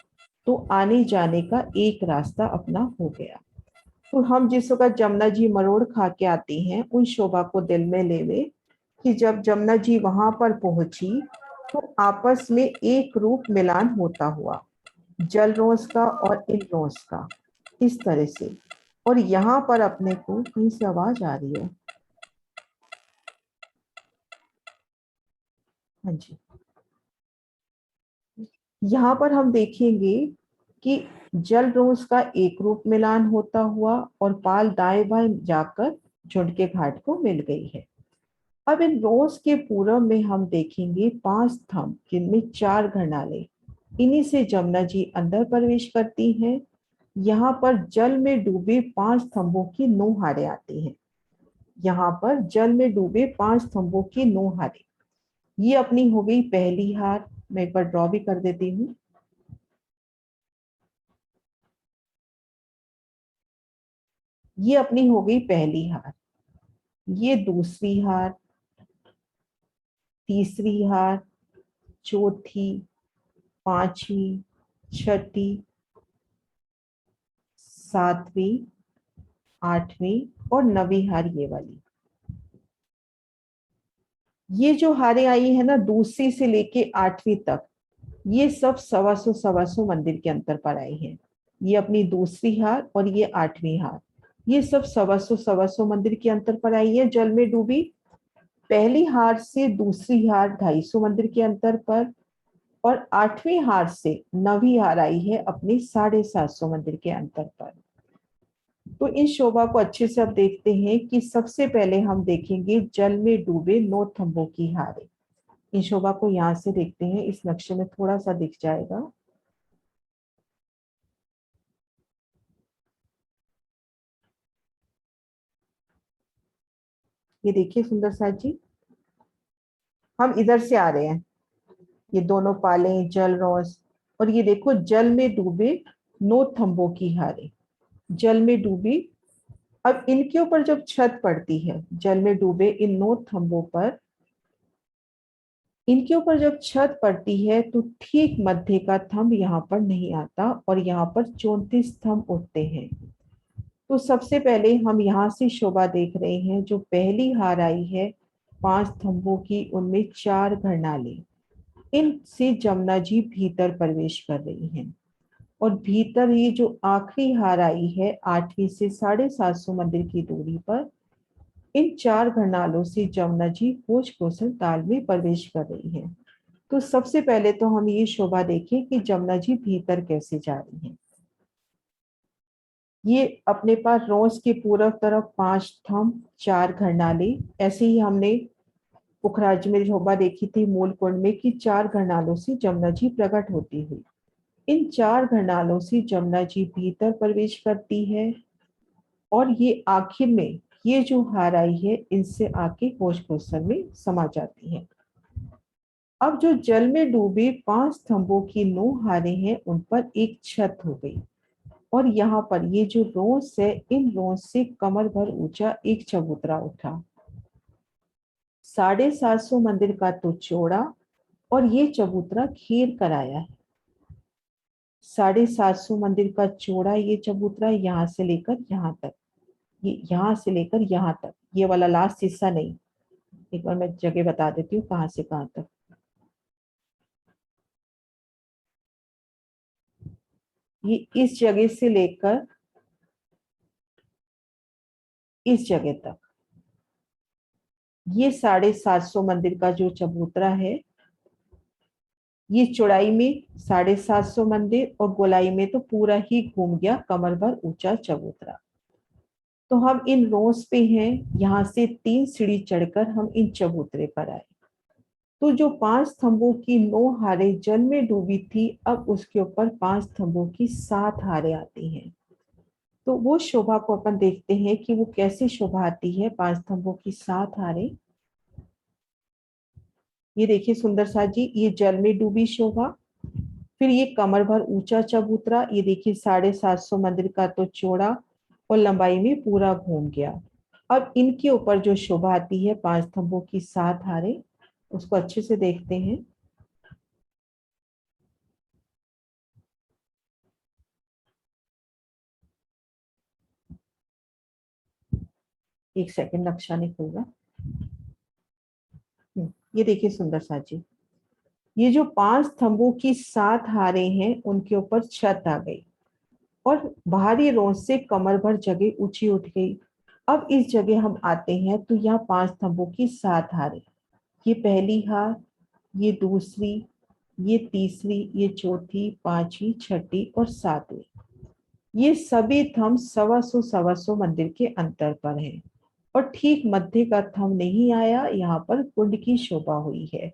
तो आने जाने का एक रास्ता अपना हो गया। तो हम जिस वक्त जमुना जी मरोड़ खा के आती हैं, उन शोभा को दिल में ले ले कि जब जमुना जी वहां पर पहुंची तो आपस में एक रूप मिलान होता हुआ, जल रोस का और इन रोस का, इस तरह से। और यहाँ पर अपने को कहीं से आवाज आ रही है। हाँ जी, यहाँ पर हम देखेंगे कि जल रोज का एक रूप मिलान होता हुआ और पाल दाएं बाएं जाकर झुंड के घाट को मिल गई है। अब इन रोज के पूरब में हम देखेंगे 5 स्तंभ जिनमें 4 घरनाले, इन्हीं से जमुना जी अंदर प्रवेश करती हैं। यहाँ पर जल में डूबे 5 स्तंभों की 9 हारें आती हैं। यहाँ पर जल में डूबे 5 स्तंभों की 9 हारें, ये अपनी हो गई पहली हार। मैं एक बार ड्रॉ भी कर देती हूँ। ये अपनी हो गई पहली हार, ये दूसरी हार, तीसरी हार, चौथी, पांचवी, छठी, सातवीं, आठवीं और 9वीं हार ये वाली। ये जो हारें आई है ना दूसरी से लेके 8वीं तक, ये सब 125 मंदिर के अंतर पर आई है। ये अपनी दूसरी हार और ये 8वीं हार, ये सब 125 मंदिर के अंतर पर आई है जल में डूबी। पहली हार से दूसरी हार 250 मंदिर के अंतर पर, और 8वीं हार से 9वीं हार आई है अपनी 750 मंदिर के अंतर पर। तो इस शोभा को अच्छे से अब देखते हैं कि सबसे पहले हम देखेंगे जल में डूबे 9 थंबों की हारें। इन शोभा को यहाँ से देखते हैं, इस नक्शे में थोड़ा सा दिख जाएगा। ये देखिए सुंदर साथ जी, हम इधर से आ रहे हैं, ये दोनों पालें जल रोज, और ये देखो जल में डूबे 9 थंबों की हारें, जल में डूबी। अब इनके ऊपर जब छत पड़ती है, जल में डूबे इन 9 थंबों पर, इनके ऊपर जब छत पड़ती है तो ठीक मध्य का थंब यहाँ पर नहीं आता और यहाँ पर 34 थंब उठते हैं। तो सबसे पहले हम यहाँ से शोभा देख रहे हैं, जो पहली हार आई है 5 थंबों की, उनमें 4 घरनाले, इनसे जमुना जी भीतर प्रवेश कर रही हैं। और भीतर ये जो आखिरी हार आई है 8वीं से 750 मंदिर की दूरी पर, इन 4 घरनालों से जमुना जी भोज कौशल ताल में प्रवेश कर रही है। तो सबसे पहले तो हम ये शोभा देखें कि जमुना जी भीतर कैसे जा रही हैं। ये अपने पास रोज के पूर्व तरफ 5 थंब, 4 घरनाले, ऐसे ही हमने पुखराज में शोभा देखी थी मूल कुंड में कि 4 घरनालों से जमुना जी प्रकट होती हुई। इन 4 घरनालों से जमुना जी भीतर प्रवेश करती है और ये आखिर में ये जो हार आई है इनसे आके भोज कौशल में समा जाती है। अब जो जल में डूबे 5 स्तंभों की 9 हारें हैं उन पर एक छत हो गई, और यहाँ पर ये जो रोज है, इन रोज से कमर भर ऊंचा एक चबूतरा उठा, 750 मंदिर का तो चौड़ा, और ये चबूतरा घेर कर आया है। 750 मंदिर का चौड़ा ये चबूतरा, यहाँ से लेकर यहाँ तक, ये यहाँ से लेकर यहाँ तक, ये वाला लास्ट हिस्सा नहीं। एक बार मैं जगह बता देती हूँ कहाँ से कहाँ तक। ये इस जगह से लेकर इस जगह तक, ये 750 मंदिर का जो चबूतरा है, ये चौड़ाई में 750 मंदिर और गोलाई में तो पूरा ही घूम गया कमर भर ऊंचा चबूतरा। तो हम इन रोज पे हैं, यहाँ से 3 सीढ़ी चढ़कर हम इन चबूतरे पर आए। तो जो 5 स्तंभों की 9 हारें जल में डूबी थी, अब उसके ऊपर 5 स्तंभों की 7 हारें आती हैं। तो वो शोभा को अपन देखते हैं कि वो कैसे शोभा आती है 5 स्तंभों की 7 हारें। ये देखिए सुंदर साथ जी, ये जल में डूबी शोभा, फिर ये कमर भर ऊंचा चबूतरा, ये देखिए 750 मंदिर का तो चौड़ा और लंबाई में पूरा घूम गया। अब इनके ऊपर जो शोभा आती है 5 स्तंभों की 7 हारें, उसको अच्छे से देखते हैं। एक सेकंड, नक्शा नहीं खुल रहा। ये देखिए सुंदर साथ जी, ये जो 5 स्तंभों की 7 हारें हैं उनके ऊपर छत आ गई और बाहरी रोज से कमर भर जगह ऊंची उठ गई। अब इस जगह हम आते हैं तो यहाँ 5 स्तंभों की 7 हारें, ये पहली हार, ये दूसरी, ये तीसरी, ये चौथी, पांचवी, छठी और सातवीं। ये सभी थंब 125 मंदिर के अंतर पर हैं और ठीक मध्य का थंब नहीं आया, यहाँ पर कुंड की शोभा हुई है।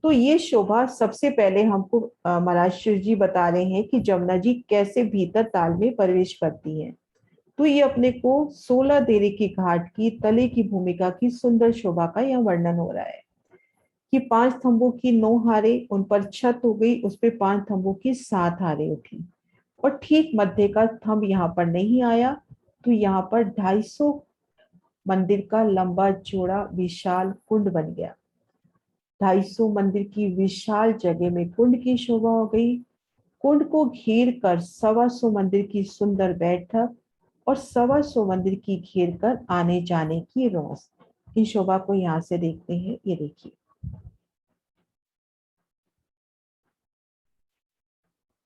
तो ये शोभा सबसे पहले हमको महाराज शिव जी बता रहे हैं कि जमुना जी कैसे भीतर ताल में प्रवेश करती हैं। तो ये अपने को 16 देरी की घाट की तले की भूमिका की सुंदर शोभा का यह वर्णन हो रहा है कि 5 थंबों की 9 हारें, उन पर छत हो गई, उस पे 5 थंबों की 7 हारें उठी और ठीक मध्य का थंब यहाँ पर नहीं आया। तो यहाँ पर 250 मंदिर का लंबा चौड़ा विशाल कुंड बन गया। 250 मंदिर की विशाल जगह में कुंड की शोभा हो गई। कुंड को घेर कर 125 मंदिर की सुंदर बैठक और 125 मंदिर की घेर कर आने जाने की रोस। इन शोभा को यहाँ से देखते हैं, ये देखिए।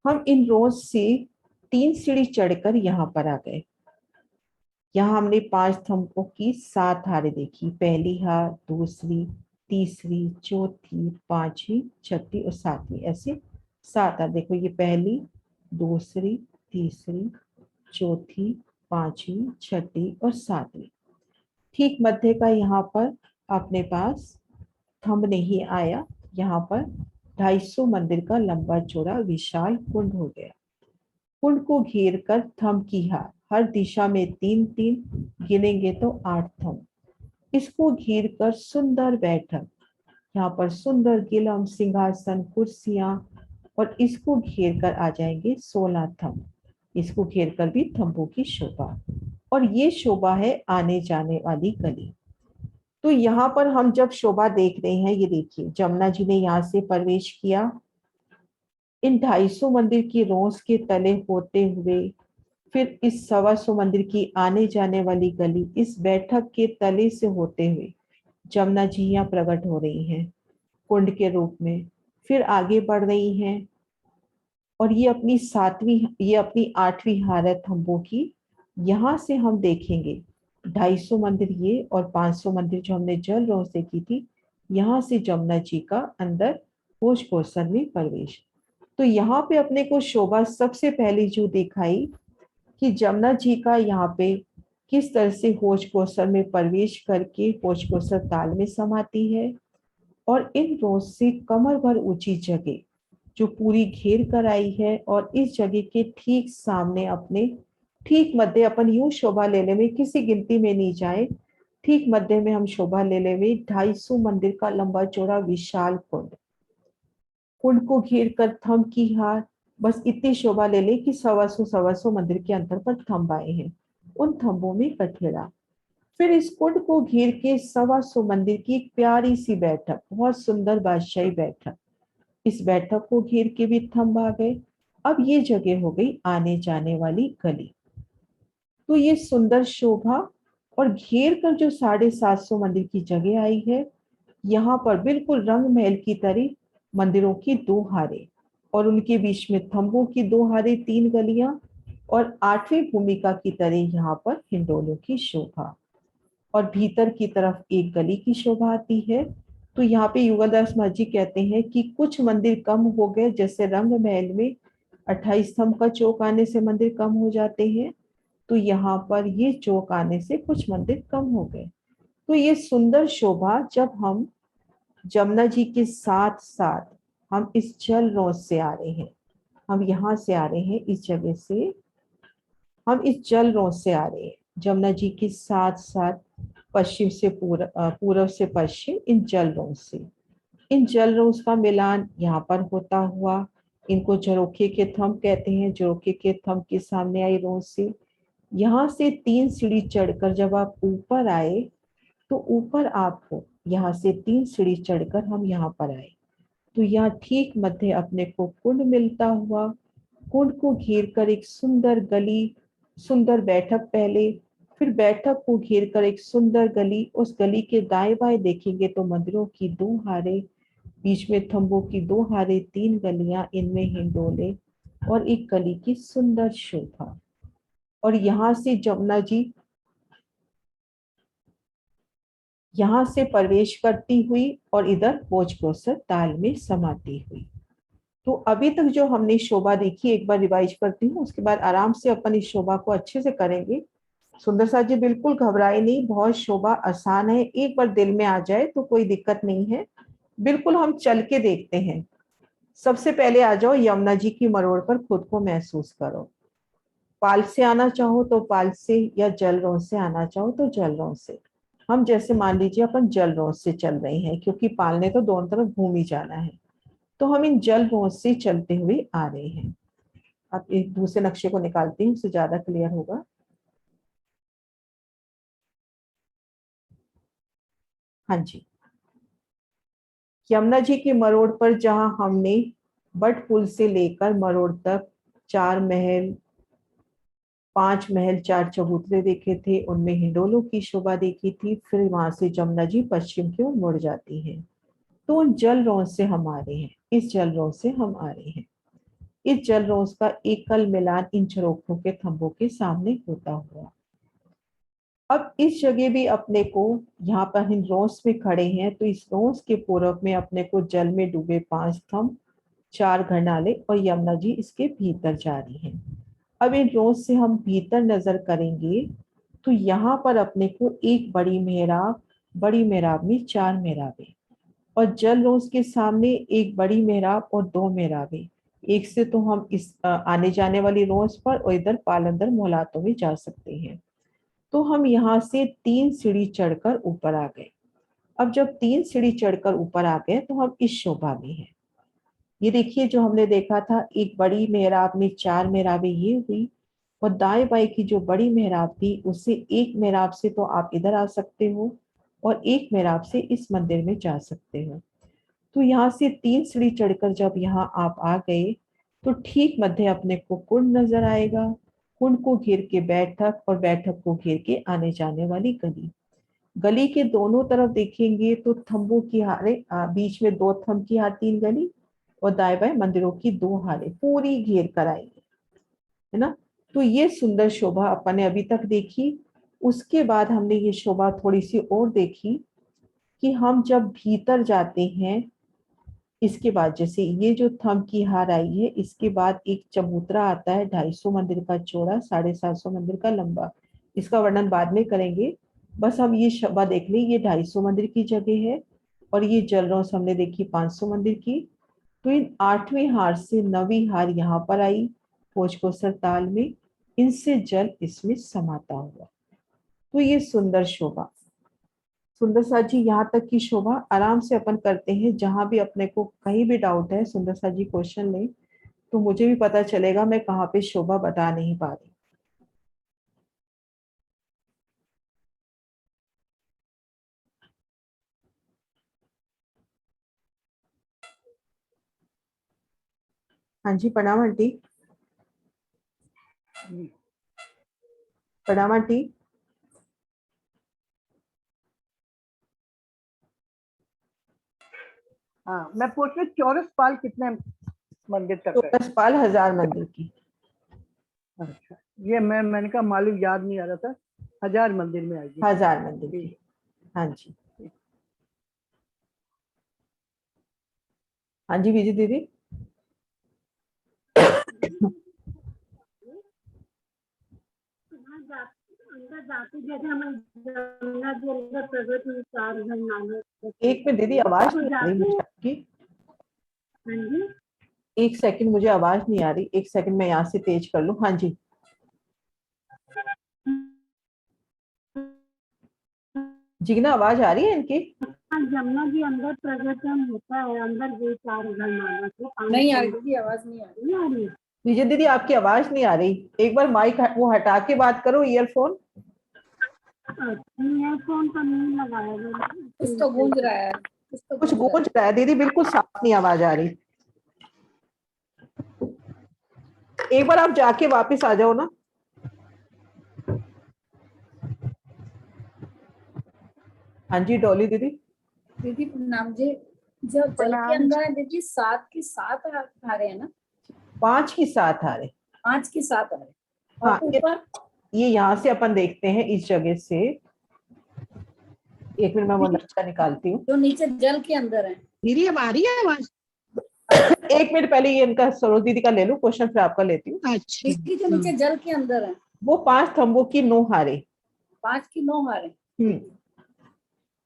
हम इन रोज से 3 सीढ़ी चढ़कर यहाँ पर आ गए। यहाँ हमने 5 थंबों की 7 हारें देखी, पहली हार, दूसरी, तीसरी, चौथी, पांचवी, छठी और सातवीं, ऐसे 7 हार। देखो ये पहली, दूसरी, तीसरी, चौथी, पांचवी, छठी और सातवीं। ठीक मध्य का यहाँ पर अपने पास थंब नहीं आया। यहाँ पर 250 मंदिर का लंबा चौड़ा विशाल कुंड हो गया। कुंड को घेर कर थंब की हार, हर दिशा में 3-3, गिनेंगे तो 8 थंब। इसको घेर कर सुंदर बैठक, यहाँ पर सुंदर गिलम, सिंहासन, कुर्सियां और इसको घेर कर आ जाएंगे 16 थंब। इसको घेर कर भी थंबों की शोभा और ये शोभा है आने जाने वाली गली। तो यहाँ पर हम जब शोभा देख रहे हैं, ये देखिए जमुना जी ने यहाँ से प्रवेश किया, इन 250 मंदिर की रोस के तले होते हुए फिर इस 125 मंदिर की आने जाने वाली गली, इस बैठक के तले से होते हुए जमुना जी यहाँ प्रकट हो रही हैं कुंड के रूप में, फिर आगे बढ़ रही हैं और ये अपनी 8वीं हार है थंबों की। यहाँ से हम देखेंगे 250 मंदिर ये और 500 मंदिर जो हमने जल रोज से की थी, यहाँ से जमुना जी का अंदर भोज कौसर में प्रवेश। तो यहाँ पे अपने को शोभा सबसे पहली जो दिखाई कि जमुना जी का यहाँ पे किस तरह से होज कौसर में प्रवेश करके होज कौसर ताल में समाती है और इन रोज से कमर भर ऊंची जगह जो पूरी घेर कर आई है और इस जगह के ठीक सामने अपने ठीक मध्य, अपन यूं शोभा लेने में किसी गिनती में नहीं जाए, ठीक मध्य में हम शोभा लेने में 250 मंदिर का लंबा चौड़ा विशाल कुंड, कुंड को घेर कर थंब की हार, बस इतनी शोभा ले ले कि 125 मंदिर के अंतर पर थंब आए हैं, उन थंबों में कठेड़ा। फिर इस कुंड को घेर के 125 मंदिर की एक प्यारी सी बैठक, बहुत सुंदर बादशाही बैठक, इस बैठक को घेर के भी थंब आ गए। अब ये जगह हो गई आने जाने वाली गली। तो ये सुंदर शोभा और घेर कर जो 750 मंदिर की जगह आई है, यहाँ पर बिल्कुल रंग महल की तरह मंदिरों की 2 हारें और उनके बीच में थंबों की 2 हारें, 3 गलियां और 8वीं भूमिका की तरह यहाँ पर हिंडोलों की शोभा और भीतर की तरफ एक गली की शोभा आती है। तो यहाँ पे युगलदास महाराज जी कहते हैं कि कुछ मंदिर कम हो गए, जैसे रंग महल में 28 स्तंभ का चौक आने से मंदिर कम हो जाते हैं, तो यहाँ पर ये चौक आने से कुछ मंदिर कम हो गए। तो ये सुंदर शोभा जब हम जमुना जी के साथ साथ हम इस जल रोज से आ रहे हैं, हम यहाँ से आ रहे हैं, इस जगह से हम इस जल रोज से आ रहे हैं जमुना जी के साथ साथ पश्चिम से पूर्व से पश्चिम, इन जल रोज से, इन जल रोज का मिलान यहाँ पर होता हुआ, इनको झरोखे के थंब कहते हैं, झरोखे के थंब के सामने आई रोज से यहाँ से 3 सीढ़ी चढ़कर जब आप ऊपर आए, तो ऊपर आपको यहाँ से 3 सीढ़ी चढ़कर हम यहाँ पर आए, तो यहाँ ठीक मध्य अपने को कुंड मिलता हुआ, कुंड को घेर कर एक सुंदर गली, सुंदर बैठक पहले, फिर बैठक को घेर कर एक सुंदर गली, उस गली के दाएं बाएं देखेंगे तो मंदिरों की 2 हारें, बीच में थंबों की 2 हारें, 3 गलियां, इनमें हिंडोले और एक गली की सुंदर शोभा। और यहाँ से जमुना जी यहाँ से प्रवेश करती हुई और इधर भोज कौसर ताल में समाती हुई। तो अभी तक जो हमने शोभा देखी, एक बार रिवाइज करती हूँ, उसके बाद आराम से अपन इस शोभा को अच्छे से करेंगे। सुंदर साथ जी बिल्कुल घबराए नहीं, बहुत शोभा आसान है, एक बार दिल में आ जाए तो कोई दिक्कत नहीं है। बिल्कुल हम चल के देखते हैं। सबसे पहले आ जाओ, यमुना जी की मरोड़ पर खुद को महसूस करो। पाल से आना चाहो तो पाल से, या जल रौं से आना चाहो तो जल रौं से। हम जैसे मान लीजिए अपन जल रौं से चल रहे हैं, क्योंकि पालने तो दोनों तरफ घूम ही जाना है, तो हम इन जल रौं से चलते हुए आ रहे हैं। अब एक दूसरे नक्शे को निकालती हूँ, उससे ज्यादा क्लियर होगा। हाँ जी, यमुना जी के मरोड़ पर जहां हमने बट पुल से लेकर मरोड़ तक 4 महल, 5 महल, 4 चबूतरे देखे थे, उनमें हिंडोलों की शोभा देखी थी। फिर वहां से जमुना जी पश्चिम की ओर मुड़ जाती है। तो उन जल रौं से हम आ रहे हैं, इस जल रौं से हम आ रहे हैं। इस जल रौंस का एकल मिलान इन झरोखों के थंबों के सामने होता हुआ। अब इस जगह भी अपने को, यहाँ पर हम रौंस में खड़े हैं, तो इस रौंस के पूर्व में अपने को जल में डूबे 5 थंब, 4 घरनाले और यमुना जी इसके भीतर जा रही हैं। अब इन रौंस से हम भीतर नजर करेंगे तो यहाँ पर अपने को एक बड़ी मेहराब, बड़ी मेहराब में 4 मेहराबें, और जल रौंस के सामने एक बड़ी मेहराब और 2 मेहराबें। एक से तो हम इस आने जाने वाली रौंस पर और इधर पालंदर मोहलातों में जा सकते हैं। तो हम यहाँ से 3 सीढ़ी चढ़कर ऊपर आ गए। अब जब 3 सीढ़ी चढ़कर ऊपर आ गए तो हम इस शोभा में हैं। ये देखिए, जो हमने देखा था एक बड़ी मेहराब में 4 मेहराबें ये हुई, और दाएं बाएं की जो बड़ी मेहराब थी उससे एक मेहराब से तो आप इधर आ सकते हो और एक मेहराब से इस मंदिर में जा सकते हो। तो यहाँ से 3 सीढ़ी चढ़कर जब यहाँ आप आ गए तो ठीक मध्य अपने को कुंड नजर आएगा। कुंड को घेर के बैठक, और बैठक को घेर के आने जाने वाली गली। गली के दोनों तरफ देखेंगे तो थंबों की हारे, बीच में 2 थंब की हार 3 गली, और दाएं बाएं मंदिरों की 2 हारें पूरी घेर कर आएंगे, है ना। तो ये सुंदर शोभा अपन ने अभी तक देखी। उसके बाद हमने ये शोभा थोड़ी सी और देखी कि हम जब भीतर जाते हैं, इसके बाद जैसे ये जो थंब की हार आई है, इसके बाद एक चबूतरा आता है 250 मंदिर का चौड़ा, 750 मंदिर का लंबा। इसका वर्णन बाद में करेंगे, बस हम ये शोभा देख लें। ये 250 मंदिर की जगह है, और ये जल रौंस हमने देखी 500 मंदिर की। तो इन 8वीं हार से 9वीं हार यहाँ पर आई भोजकोसर ताल में, इनसे जल इसमें समाता हुआ। तो ये सुंदर शोभा, सुंदर साथ जी यहाँ तक की शोभा आराम से अपन करते हैं। जहां भी अपने को कहीं भी डाउट है, सुंदर साथ जी क्वेश्चन लें तो मुझे भी पता चलेगा मैं कहाँ पे शोभा बता नहीं पा रही। हाँ जी, प्रणाम आंटी। प्रणाम आंटी। हाँ, मैं पूछ रही चौरस पाल कितने मंदिर तक है? 14 पाल 1000 मंदिर की। अच्छा, ये मैंने कहा मालूम याद नहीं आ रहा था। 1000 मंदिर में आएगी। 1000 मंदिर की, हाँ जी। हाँ जी विजय दीदी। एक में दीदी आवाज नहीं आ रही मुझे आपकी। एक सेकंड, मुझे आवाज नहीं आ रही, एक सेकंड मैं यहाँ से तेज कर लूं। हाँ जी, जिगना आवाज आ रही है इनकी? जमुना जी अंदर प्रवचन होता है, अंदर जो 4 घर माना नहीं आ रही, आवाज नहीं आ रही। विजय दीदी आपकी आवाज नहीं आ रही, एक बार माइक वो हटा के बात करो, ईयरफोन। ईयरफोन तो नहीं लगाया, कुछ तो गूंज रहा है, कुछ गूंज रहा है दीदी, बिल्कुल साफ नहीं आवाज आ रही। एक बार आप जाके वापस आ जाओ ना। हाँ जी डॉली दीदी। दीदी प्रणाम जी। जो जल के अंदर है दीदी 7 की 7 हारे हैं ना? 5 की 7 हारे। 5 की 7 हारे। हाँ, और ऊपर ये यहाँ से अपन देखते हैं इस जगह से। एक मिनट मैं वो नक्शा निकालती हूँ। जो नीचे जल के अंदर है। दीदी अब आ रही है आवाज? एक मिनट पहले ये इनका सरोज दीदी का ले लूं क्वेश्चन, फिर आपका लेती हूँ। अच्छा इसकी जो नीचे जल के अंदर है, वो 5 थंबों की 9 हारे 5 की 9 हारे।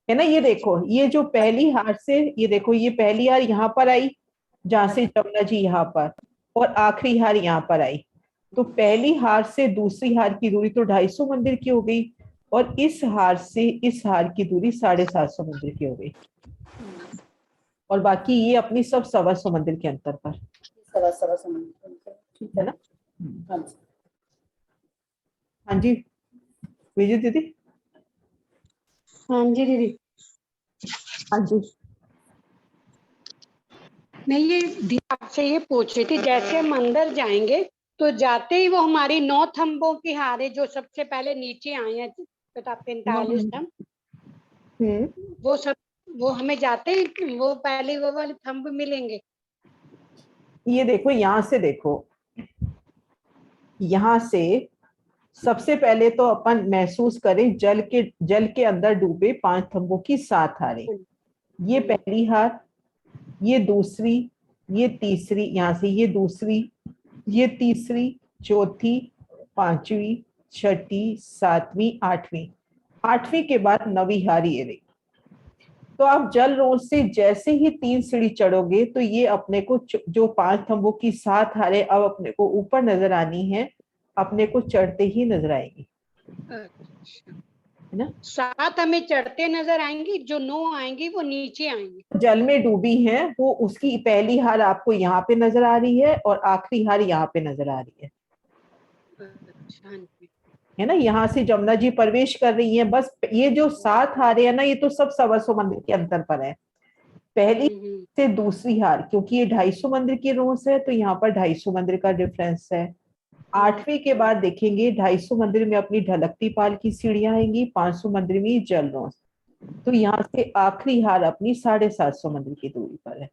है ना। ये देखो, ये जो पहली हार से, ये देखो ये पहली हार यहाँ पर आई, जहां से जमुना जी यहाँ पर, और आखिरी हार यहाँ पर आई। तो पहली हार से दूसरी हार की दूरी तो 250 मंदिर की हो गई, और इस हार से इस हार की दूरी 750 मंदिर की हो गई, और बाकी ये अपनी सब 125 मंदिर के अंतर पर, सवा समझ, ठीक है ना। हाँ जी। हाँ जी विजय दीदी। हाँ जी दीदी। हाँ जी। मैं ये दीदी आपसे ये पूछ रही थी, जैसे हम अंदर जाएंगे तो जाते ही वो हमारी 9 थंबों की हारे जो सबसे पहले नीचे आए हैं, 45 थंब, वो सब, वो हमें जाते ही वो पहले वो वाले थंब मिलेंगे? ये देखो, यहाँ से देखो, यहाँ से सबसे पहले तो अपन महसूस करें जल के अंदर डूबे 5 थंबों की 7 हारें। ये पहली हार, ये दूसरी, ये तीसरी, यहाँ से ये दूसरी, ये तीसरी, चौथी, पांचवी, छठी, सातवीं, आठवीं, आठवीं के बाद 9वीं हार ये रही। तो आप जल रोज से जैसे ही 3 सीढ़ी चढ़ोगे तो ये अपने को जो 5 थंबों की 7 हारें अब अपने को ऊपर नजर आनी है, अपने को चढ़ते ही नजर आएगी, है ना। 7 हमें चढ़ते नजर आएंगी, जो 9 आएंगी वो नीचे आएंगी। जल में डूबी है वो, उसकी पहली हार आपको यहाँ पे नजर आ रही है और आखिरी हार यहाँ पे नजर आ रही है, है ना। यहाँ से जमुना जी प्रवेश कर रही हैं। बस ये जो 7 हारें है ना, ये तो सब 125 मंदिर के अंतर पर है। पहली से दूसरी हार, क्योंकि ये 250 मंदिर की रोस है तो यहाँ पर 250 मंदिर का डिफरेंस है। 8वीं के बाद देखेंगे 250 मंदिर में अपनी ढलकती पाल की सीढ़ियां आएंगी, 500 मंदिर में जल रोस, तो यहाँ से आखिरी हार अपनी 750 मंदिर की दूरी पर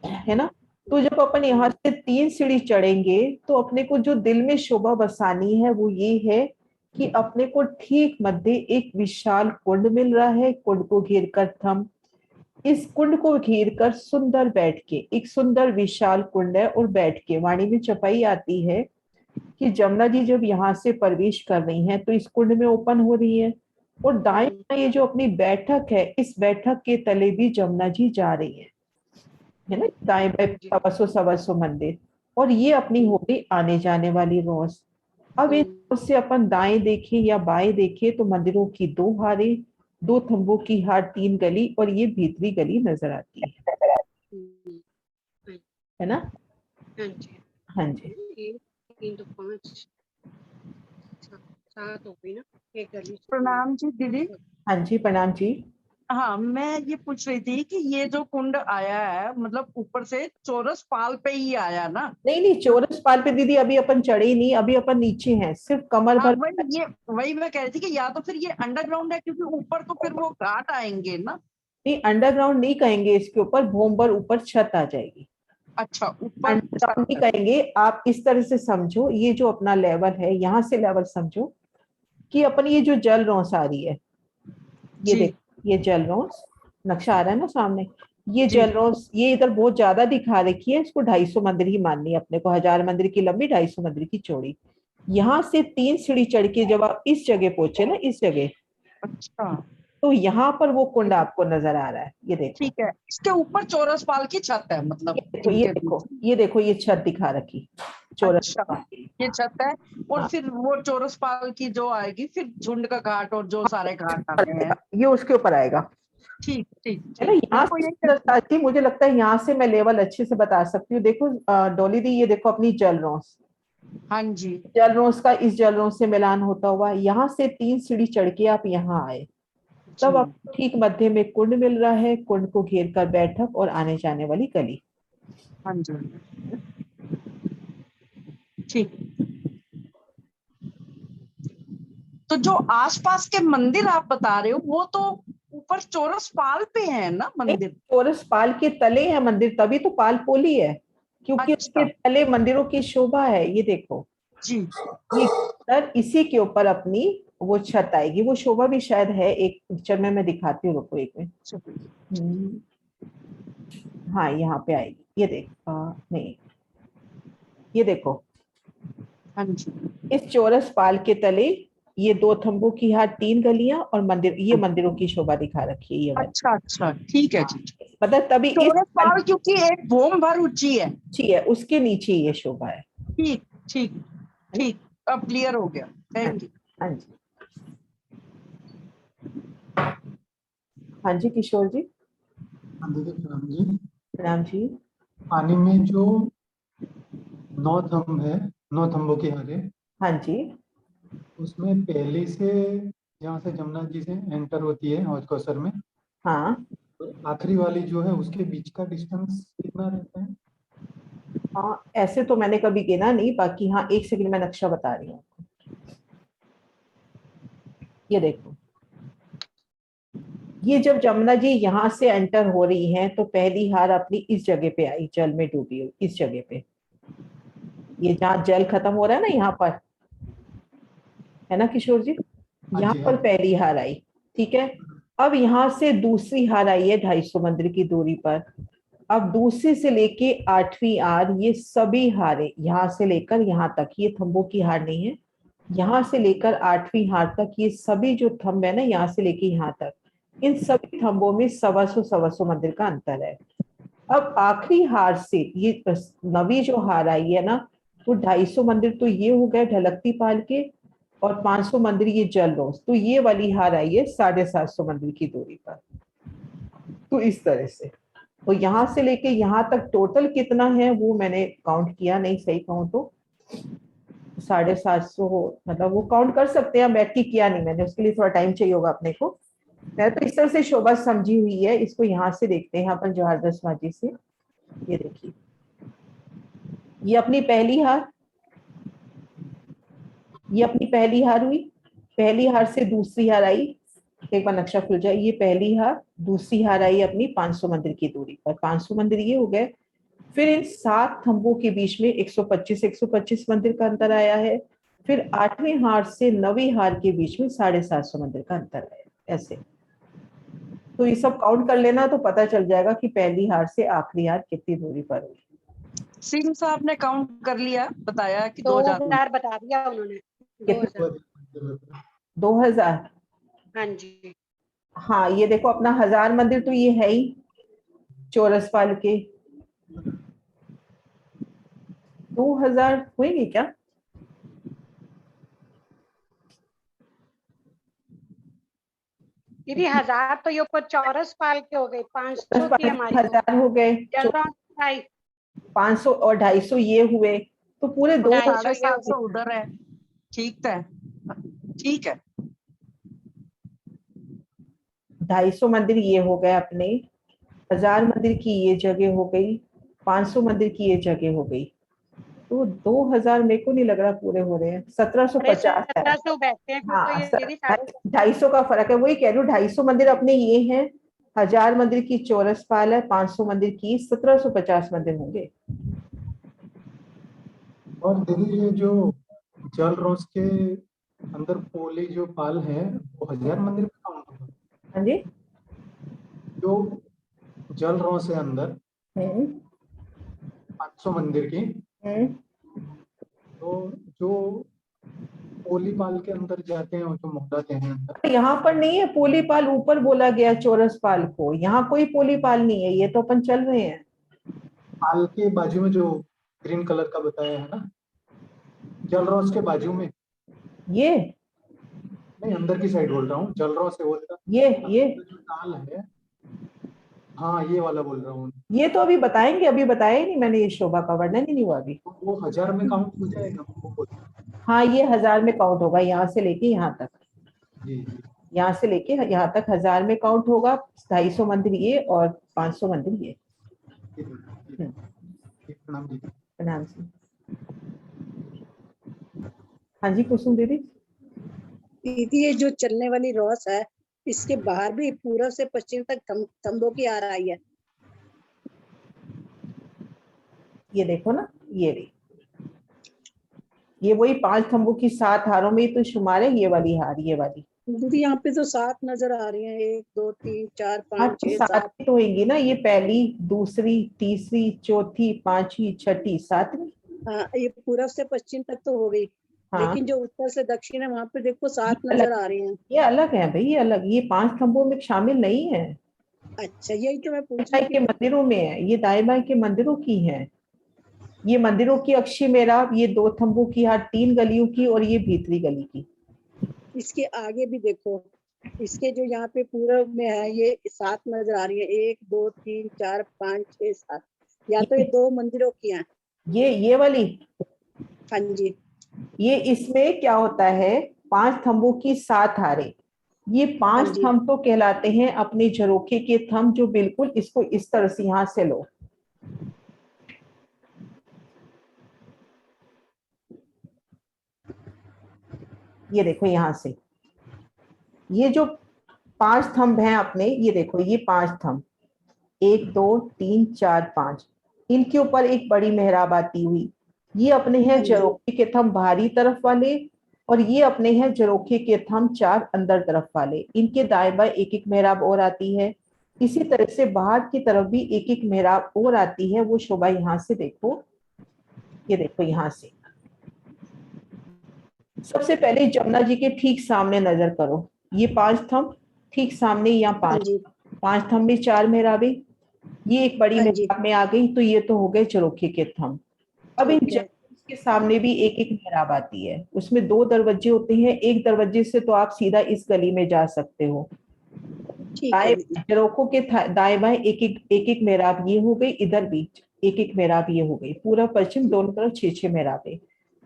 है ना। तो जब अपन यहाँ से 3 सीढ़ी चढ़ेंगे तो अपने को जो दिल में शोभा बसानी है वो ये है कि अपने को ठीक मध्य एक विशाल कुंड मिल रहा है। कुंड को घेर कर थम, इस कुंड को घेर कर सुंदर बैठ के, एक सुंदर विशाल कुंड है, और बैठ के वाणी में चपाई आती है कि जमुना जी जब यहाँ से प्रवेश कर रही हैं तो इस कुंड में ओपन हो रही है, और दाएं ये जो अपनी बैठक है, इस बैठक के तले भी जमुना जी जा रही है ना। दाएं बाएं 125 मंदिर, और ये अपनी हो गई आने जाने वाली रोस। अब इस से अपन दाएं देखें या बाएं देखें तो मंदिरों की 2 हारें, 2 थंबों की हार, 3 गली, और ये भीतरी गली नजर आती है ना। हाँ जी 1 3 2 5 7 हो गई ना, एक गली। प्रणाम जी दीदी। हाँ जी प्रणाम जी। हाँ, मैं ये पूछ रही थी कि ये जो कुंड आया है, मतलब ऊपर से चौरस पाल पे ही आया ना? नहीं, चौरस पाल पे दीदी अभी अपन चढ़े ही नहीं, अभी अपन नीचे हैं, सिर्फ कमर भर। वही मैं कह रही थी कि या तो फिर ये अंडरग्राउंड है, क्योंकि ऊपर तो फिर वो घाट आएंगे ना। नहीं, अंडरग्राउंड नहीं कहेंगे, इसके ऊपर भूम पर ऊपर छत आ जाएगी। अच्छा, ऊपर अंडरग्राउंड नहीं कहेंगे, आप इस तरह से समझो, ये जो अपना लेवल है यहाँ से लेवल समझो कि अपन ये जो जल रोस आ रही है, ये देख, ये जल रोस नक्शा आ रहा है ना सामने, ये जल रोस ये इधर बहुत ज्यादा दिखा रखी है, इसको 250 मंदिर ही माननी है अपने को, 1000 मंदिर की लंबी, 250 मंदिर की चौड़ी। यहाँ से 3 सीढ़ी चढ़ के जब आप इस जगह पहुंचे ना, इस जगह, अच्छा, तो यहाँ पर वो कुंड आपको नजर आ रहा है, ये देखो। ठीक है, इसके ऊपर चौरस पाल की छत है, मतलब ये देखो ये छत दिखा रखी चौरस अच्छा, ये छत है, और फिर वो चौरस पाल की जो आएगी, फिर झुंड का घाट और जो सारे घाट आते हैं, ये उसके ऊपर आएगा। ठीक ठीक है ना। यहाँ से मुझे लगता है यहाँ से मैं लेवल अच्छे से बता सकती हूँ। देखो डोली दी, ये देखो अपनी जल रोस, हाँ जी, जल रोस का इस जल रोस से मिलान होता हुआ यहाँ से 3 सीढ़ी चढ़ के आप यहाँ आए, तब आपको ठीक मध्य में कुंड मिल रहा है, कुंड को घेर कर बैठक और आने जाने वाली गली। हाँ जी, ठीक। तो जो आसपास के मंदिर आप बता रहे हो वो तो ऊपर चौरस पाल पे है ना मंदिर? चौरस पाल के तले है मंदिर, तभी तो पाल पोली है, क्योंकि उसके तले मंदिरों की शोभा है। ये देखो जी, ये सर, इसी के ऊपर अपनी वो छत आएगी, वो शोभा भी शायद है, एक पिक्चर में मैं दिखाती हूँ, रुको एक मिनट। हाँ यहाँ पे आएगी, ये देख नहीं, ये देखो हाँ जी, इस चौरस पाल के तले ये 2 थंबों की हार 3 गलियां और मंदिर, ये मंदिरों की शोभा दिखा रखी है ये वाली। अच्छा अच्छा, ठीक है जी। मतलब तभी इस चौरस पाल क्योंकि एक भूम भर ऊंची है। ऊंची है, उसके नीचे ये शोभा है। ठीक ठीक ठीक, अब क्लियर हो गया, थैंक यू। हाँ जी, हाँ जी किशोर जी। दीदी प्रणाम जी। प्रणाम जी। पानी में जो 9 थंब है, 9 थंबों की हारे, हाँ जी, उसमें पहले से जहाँ से जमुना जी से एंटर होती है हौज कौसर में, हाँ तो आखिरी वाली जो है उसके बीच का डिस्टेंस कितना रहता है? हाँ, ऐसे तो मैंने कभी गिना नहीं, बाकी हाँ 1 सेकंड में नक्शा बता रही हूँ। ये देखो, ये जब जमुना जी यहाँ से एंटर हो रही हैं तो पहली हार अपनी इस जगह पे आई, जल में डूबी हुई इस जगह पे, ये जहाँ जल खत्म हो रहा है ना यहाँ पर, है ना किशोर जी, यहाँ पर पहली हार आई। ठीक है, अब यहाँ से दूसरी हार आई है 250 मंदिर की दूरी पर। अब दूसरी से लेके 8वीं हार, ये सभी हारें यहाँ से लेकर यहाँ तक, ये थंबों की हार नहीं है, यहाँ से लेकर 8वीं हार तक ये सभी जो थंब है ना, यहाँ से लेके यहाँ तक, इन सभी थंबों में 125 मंदिर का अंतर है। अब आखिरी हार से ये नवी जो हार आई है ना, वो 250 मंदिर तो ये हो गए ढलकती पाल के, और 500 मंदिर ये जल रोज, तो ये वाली हार आई है 750 मंदिर की दूरी पर। तो इस तरह से, तो यहाँ से लेके यहाँ तक टोटल कितना है वो मैंने काउंट किया नहीं, सही कहूँ तो 750, मतलब वो काउंट कर सकते हैं, बैठ के किया नहीं मैंने, उसके लिए थोड़ा टाइम चाहिए होगा अपने को। मैं तो इस तरह से शोभा समझी हुई है, इसको यहाँ से देखते हैं अपन जवाहरदस बाजी से। ये देखिए, ये अपनी पहली हार, ये अपनी पहली हार हुई, पहली हार से दूसरी हार आई, एक बार नक्शा खुल जाए, ये पहली हार, दूसरी हार आई अपनी 500 मंदिर की दूरी पर, 500 मंदिर ये हो गए। फिर इन 7 थंबों के बीच में 125 मंदिर का अंतर आया है। फिर 8वीं हार से 9वीं हार के बीच में 750 मंदिर का अंतर आया, ऐसे। तो ये सब काउंट कर लेना तो पता चल जाएगा कि पहली हार से आखिरी हार कितनी दूरी पर हुई। सिंह साहब ने काउंट कर लिया, बताया कि 2000 बता दिया उन्होंने। 2000। हाँ जी, हाँ ये देखो, अपना 1000 मंदिर तो ये है ही चौरस पाल के। 2000 हुएंगे क्या? दीदी 1000 तो ये ऊपर चौरस पाल के हो गए, 500 की हमारी 1000 हो गए, 500 और 250 ये हुए, तो पूरे 750 उधर है। ठीक है, ठीक है। 250 मंदिर ये हो गए अपने, 1000 मंदिर की ये जगह हो गई, 500 मंदिर की ये जगह हो गई, तो 2000 मेरे को नहीं लग रहा पूरे हो रहे हैं, 1750 है। 1700 बैठते हैं, हाँ, तो ये दीदी 250 का फर्क है, वही कह रही हूँ, 250 मंदिर अपने ये हैं, 1000 मंदिर की चौरस पाल है, 500 मंदिर की 1750 मंदिर होंगे। और दीदी ये जो जल रोज के अंदर पोली जो पाल है वो 1000 मंदिर में काउंट होगा? हाँ जी, जो जल रोज से अंदर 500 मंदिर की, तो जो पोली पाल के अंदर जाते हैं जो मोहदाते हैं अंदर, यहाँ पर नहीं है पोली पाल, ऊपर बोला गया चौरस पाल को, यहाँ कोई पोली पाल नहीं है, ये तो अपन चल रहे हैं। पाल के बाजू में जो ग्रीन कलर का बताया है ना, जल रोज के बाजू में, ये नहीं अंदर की साइड बोल रहा हूँ, जल रोज से बोल रहा, ये जो ताल है, हाँ ये वाला बोल रहा हूँ। ये तो अभी बताएंगे, अभी बताया ही नहीं मैंने, ये शोभा का वर्णन ही नहीं हुआ अभी। तो वो 1000 में काउंट हो जाएगा वो? हाँ ये 1000 में काउंट होगा, यहाँ से लेके यहाँ तक, जी, यहाँ से लेके यहाँ तक 1000 में काउंट होगा, 250 मंदिर ये और 500 मंदिर ये। प्रणाम जी। हाँ जी कुसुम दीदी। दीदी ये जो चलने वाली रॉस है, इसके बाहर भी पूर्व से पश्चिम तक तंबों की आ रही है। ये देखो ना, ये रही, ये वही 5 थंबों की 7 हारों में तो शुमार है ये वाली हार, ये वाली दीदी यहाँ पे तो 7 नजर आ रही हैं, 1 2 3 4 हाँ 5 तो 6 सात 7। ही तो होंगी ना, ये पहली, दूसरी, तीसरी, चौथी, पांचवी, छठी, सातवीं। हाँ, ये पूरब से पश्चिम तक तो हो गई, हाँ लेकिन जो उत्तर से दक्षिण है वहां पे देखो 7 ये नजर अलग, आ रही हैं। ये अलग है भाई, ये अलग, ये 5 स्तंभों में शामिल नहीं है। अच्छा, यही तो मैं पूछ दाएं रही के थी। मंदिरों में है, ये दाएं बाएं के मंदिरों की है। ये मंदिरों की अक्षी मेराब, ये 2 थंबों की हार 3 गलियों की, और ये भीतरी गली की। इसके आगे भी देखो, इसके जो यहाँ पे पूरब में है ये 7 नजर आ रही है, 1 2 3 4 5 6 7। या तो ये 2 मंदिरों की हैं। ये वाली, हाँ जी। ये इसमें क्या होता है, 5 थंबों की 7 हारें। ये 5 हाँ जी। थंब तो कहलाते हैं अपने झरोखे के थंब, जो बिल्कुल इसको इस तरह से यहां से लो, ये देखो यहां से, ये जो 5 थंब हैं अपने, ये देखो ये 5 थंब, 1 2 3 4 5, इनके ऊपर एक बड़ी मेहराब आती हुई, ये अपने हैं हाँ जी। झरोखे के थंब बाहरी तरफ वाले, और ये अपने हैं झरोखे के थंब 4 अंदर तरफ वाले। इनके दाएं बाएं एक एक मेहराब और आती है। इसी तरह से बाहर की तरफ भी एक एक मेहराब और आती है। वो शोभा यहाँ से देखो, ये देखो यहाँ से सबसे पहले जमुना जी के ठीक सामने नजर करो, ये 5 थंब ठीक सामने, यहाँ हाँ 5 जी। 5 थंब में 4 मेहराबें, ये एक बड़ी हाँ जी। मेहराब में आ गई, तो ये तो हो गए झरोखे के थंब। अब इन ठीक है। के सामने भी एक एक मेहराब आती है, उसमें 2 दरवाजे होते हैं। एक दरवाजे से तो आप सीधा इस गली में जा सकते हो। ठीक है दाएं दीदी। झरोखों के दाएं बाएं एक एक मेहराब ये हो गई, इधर बीच एक एक मेहराब ये हो गई, पूरा पश्चिम दोनों तरफ 6 मेहराबें।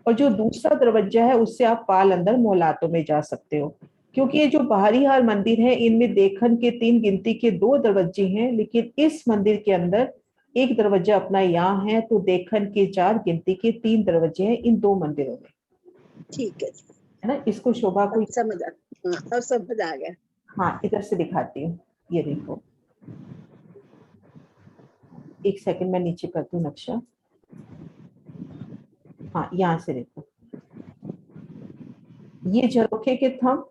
और जो दूसरा दरवाजा है उससे आप पाल अंदर मोहलातों में जा सकते हो, क्योंकि ये जो बाहरी हार मंदिर है इनमें देखन के 3 गिनती के 2 दरवाजे हैं, लेकिन इस मंदिर के अंदर एक दरवाजा अपना यहाँ है, तो देखन के 4 गिनती के 3 दरवाजे हैं इन 2 मंदिरों में, ठीक है, है ना। इसको शोभा को, अब समझ आ, हाँ, अब समझ आ गया। हाँ इधर से दिखाती हूँ, ये देखो, एक सेकंड मैं नीचे करती हूँ नक्शा। हाँ यहाँ से देखो, ये झरोखे के थंब,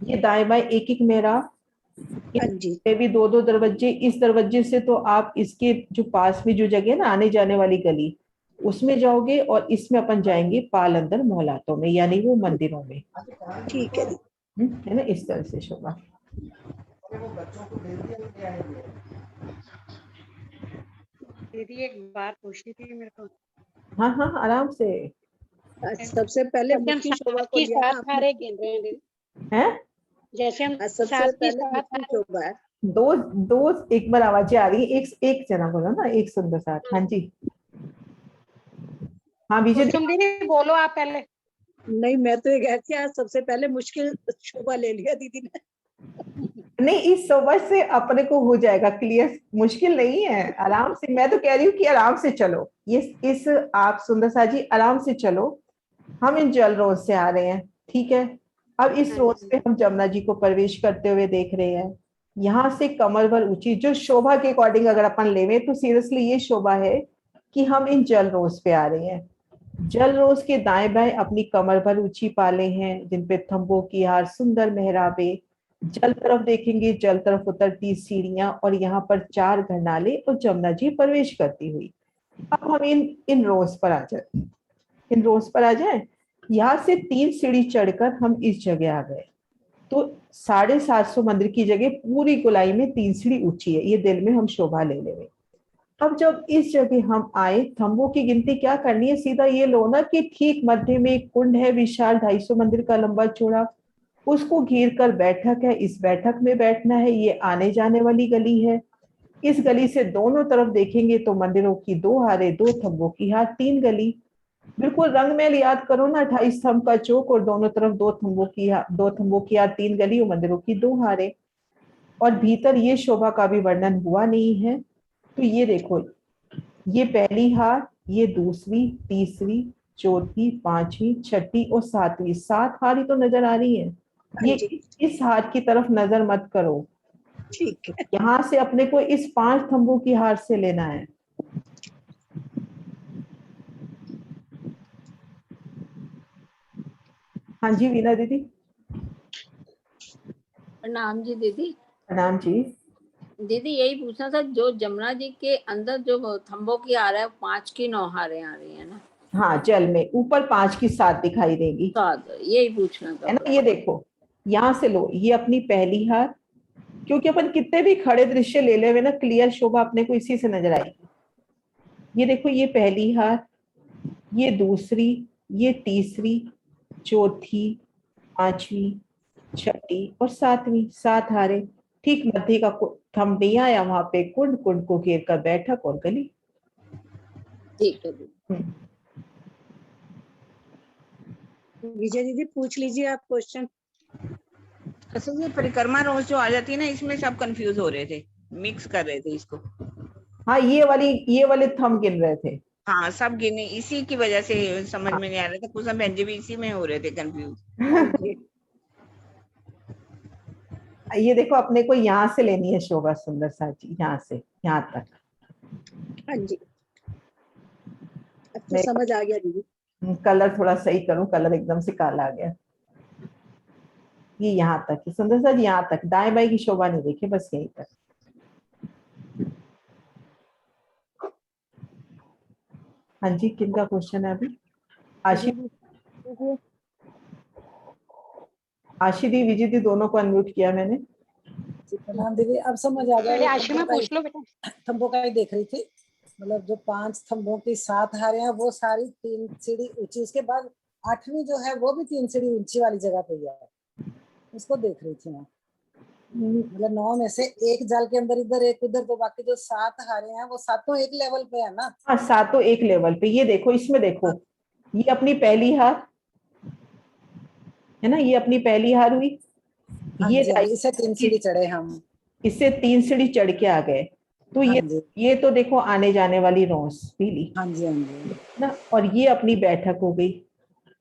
ये दाएं बाएं एक एक मेहराब, हाँ जी। ये भी 2 2 दरवाजे। इस दरवाजे से तो आप इसके जो पास में जो जगह है ना आने जाने वाली गली, उसमें जाओगे, और इसमें अपन जाएंगे पाल अंदर मोहलातों में, यानी वो मंदिरों में, ठीक है है ना, इस तरह से शोभा। दीदी एक बात पूछनी थी मेरे को। हाँ हाँ आराम से। सबसे पहले जैसे हम मुख्य शोभा 7 को की लिया ना 7 आपने। हारे गिन रहे हैं दीदी, हैं जैसे हम सबसे 7 की पहले 7 मुख्य हारे। शोभा है। दो दो एक बार आवाजें आ रही है, एक जना बोलो ना, एक सुंदर साथ। हाँ जी, हाँ विजय कुसुम दीदी बोलो आप पहले। नहीं, मैं तो ये कहती आज सबसे पहले मुश्किल शोभा ले लिया दीदी ने। नहीं, इस समझ से अपने को हो जाएगा क्लियर, मुश्किल नहीं है, आराम से। मैं तो कह रही हूँ कि आराम से चलो, ये इस आप सुंदर सा जी आराम से चलो। हम इन जल रोड से आ रहे हैं, ठीक है। अब इस रोड से हम जमुना जी को प्रवेश करते हुए देख रहे हैं। यहाँ से कमर भर ऊंची, जो शोभा के अकॉर्डिंग अगर अपन लेवे तो सीरियसली ये शोभा है कि हम इन जल रोज पे आ रहे हैं। जल रोज के दाएं बाएं अपनी कमर भर ऊंची पाले हैं, जिनपे थंबों की हार सुंदर मेहराबे। जल तरफ देखेंगे, जल तरफ उतरती सीढ़ियां, और यहाँ पर 4 घरनाले और जमुना जी प्रवेश करती हुई। अब हम इन रोज पर आ जाए, इन रोज पर आ जाए। यहाँ से 3 सीढ़ी चढ़कर हम इस जगह आ गए, तो 750 मंदिर की जगह पूरी गोलाई में 3 सीढ़ी ऊंची है, ये दिल में हम शोभा ले लेंगे। अब जब इस जगह हम आए, थंबों की गिनती क्या करनी है, सीधा ये लो ना कि ठीक मध्य में एक कुंड है विशाल 250 मंदिर का लंबा चौड़ा, उसको घेर कर बैठक है, इस बैठक में बैठना है। ये आने जाने वाली गली है। इस गली से दोनों तरफ देखेंगे तो मंदिरों की 2 हारें, 2 थंबों की हार, 3 गली। बिल्कुल रंग में याद करो ना, 28 स्तंभ का चौक, और दोनों तरफ 2 थंबों की हार, 2 थंबों की हार, 3 गली और मंदिरों की 2 हारें। और भीतर ये शोभा का भी वर्णन हुआ नहीं है। तो ये देखो, ये पहली हार, ये दूसरी, तीसरी, चौथी, पांचवी, छठी और सातवीं, 7 हार ही तो नजर आ रही है। ये इस हार की तरफ नजर मत करो, ठीक है। यहाँ से अपने को इस 5 थंबों की हार से लेना है। हाँ जी वीना दीदी। प्रणाम जी दीदी। प्रणाम जी। दीदी यही पूछना था, जो जमुना जी के अंदर जो थंबों की आ रहा है 5 की 9 हारें आ रही है ना? हाँ, जल में ऊपर 5 की 7 दिखाई देगी, 7, यही पूछना था है ना। ये देखो, यहाँ से लो, ये अपनी पहली हार, क्योंकि अपन कितने भी खड़े दृश्य ले ले हुए ना, क्लियर शोभा अपने को इसी से नजर आएगी। ये देखो, ये पहली हार, ये दूसरी, ये तीसरी, चौथी, पांचवी, छठी और सातवीं, 7 हारें। ठीक मध्य का थंब नहीं आया, वहां पे कुंड, कुंड को घेर कर बैठक और गली। ठीक है दीदी। विजय दीदी पूछ लीजिए आप क्वेश्चन। अच्छा, ये परिक्रमा रोज जो आ जाती है ना, इसमें सब कंफ्यूज हो रहे थे, मिक्स कर रहे थे इसको। हाँ, ये वाले थंब गिन रहे थे। हाँ, सब गिने, इसी की वजह से समझ में नहीं आ रहा था। कुछ बहन जी भी इसी में हो रहे थे कंफ्यूज। ये देखो, अपने को यहाँ से लेनी है शोभा सुंदर साची, यहाँ से यहाँ तक। हाँ जी, अच्छा समझ आ गया दीदी। कलर थोड़ा सही करूं, कलर एकदम से काला आ गया। ये यहाँ तक ही सुंदर सा, यहाँ तक, दाएं बाएं की शोभा नहीं देखे, बस यहीं तक। हाँ जी, किनका क्वेश्चन है अभी? आशी दी, विजय दी, दोनों को अनम्यूट किया मैंने। प्रणाम दीदी, अब समझ आ गया। आशिमा पूछ लो बेटा। थंबों का ही देख रही थी, मतलब जो 5 थंबों की 7 हारें हैं वो सारी 3 सीढ़ी ऊंची, उसके बाद 8वीं जो है वो भी 3 सीढ़ी ऊंची वाली जगह पे ही है, उसको देख रही थी मैं। मतलब 9 में से एक जाल के अंदर इधर एक उधर, तो बाकी जो 7 हारें हैं वो सातों एक लेवल पे है ना? हाँ, सातों एक लेवल पे। ये देखो, इसमें देखो, ये अपनी पहली हार है ना, ये अपनी पहली हार हुई। ये इससे 3 सीढ़ी चढ़े हम, इससे 3 सीढ़ी चढ़ के आ गए, तो ये तो देखो आने जाने वाली रोस पीली। हाँ जी, हाँ जी ना, और ये अपनी बैठक हो गई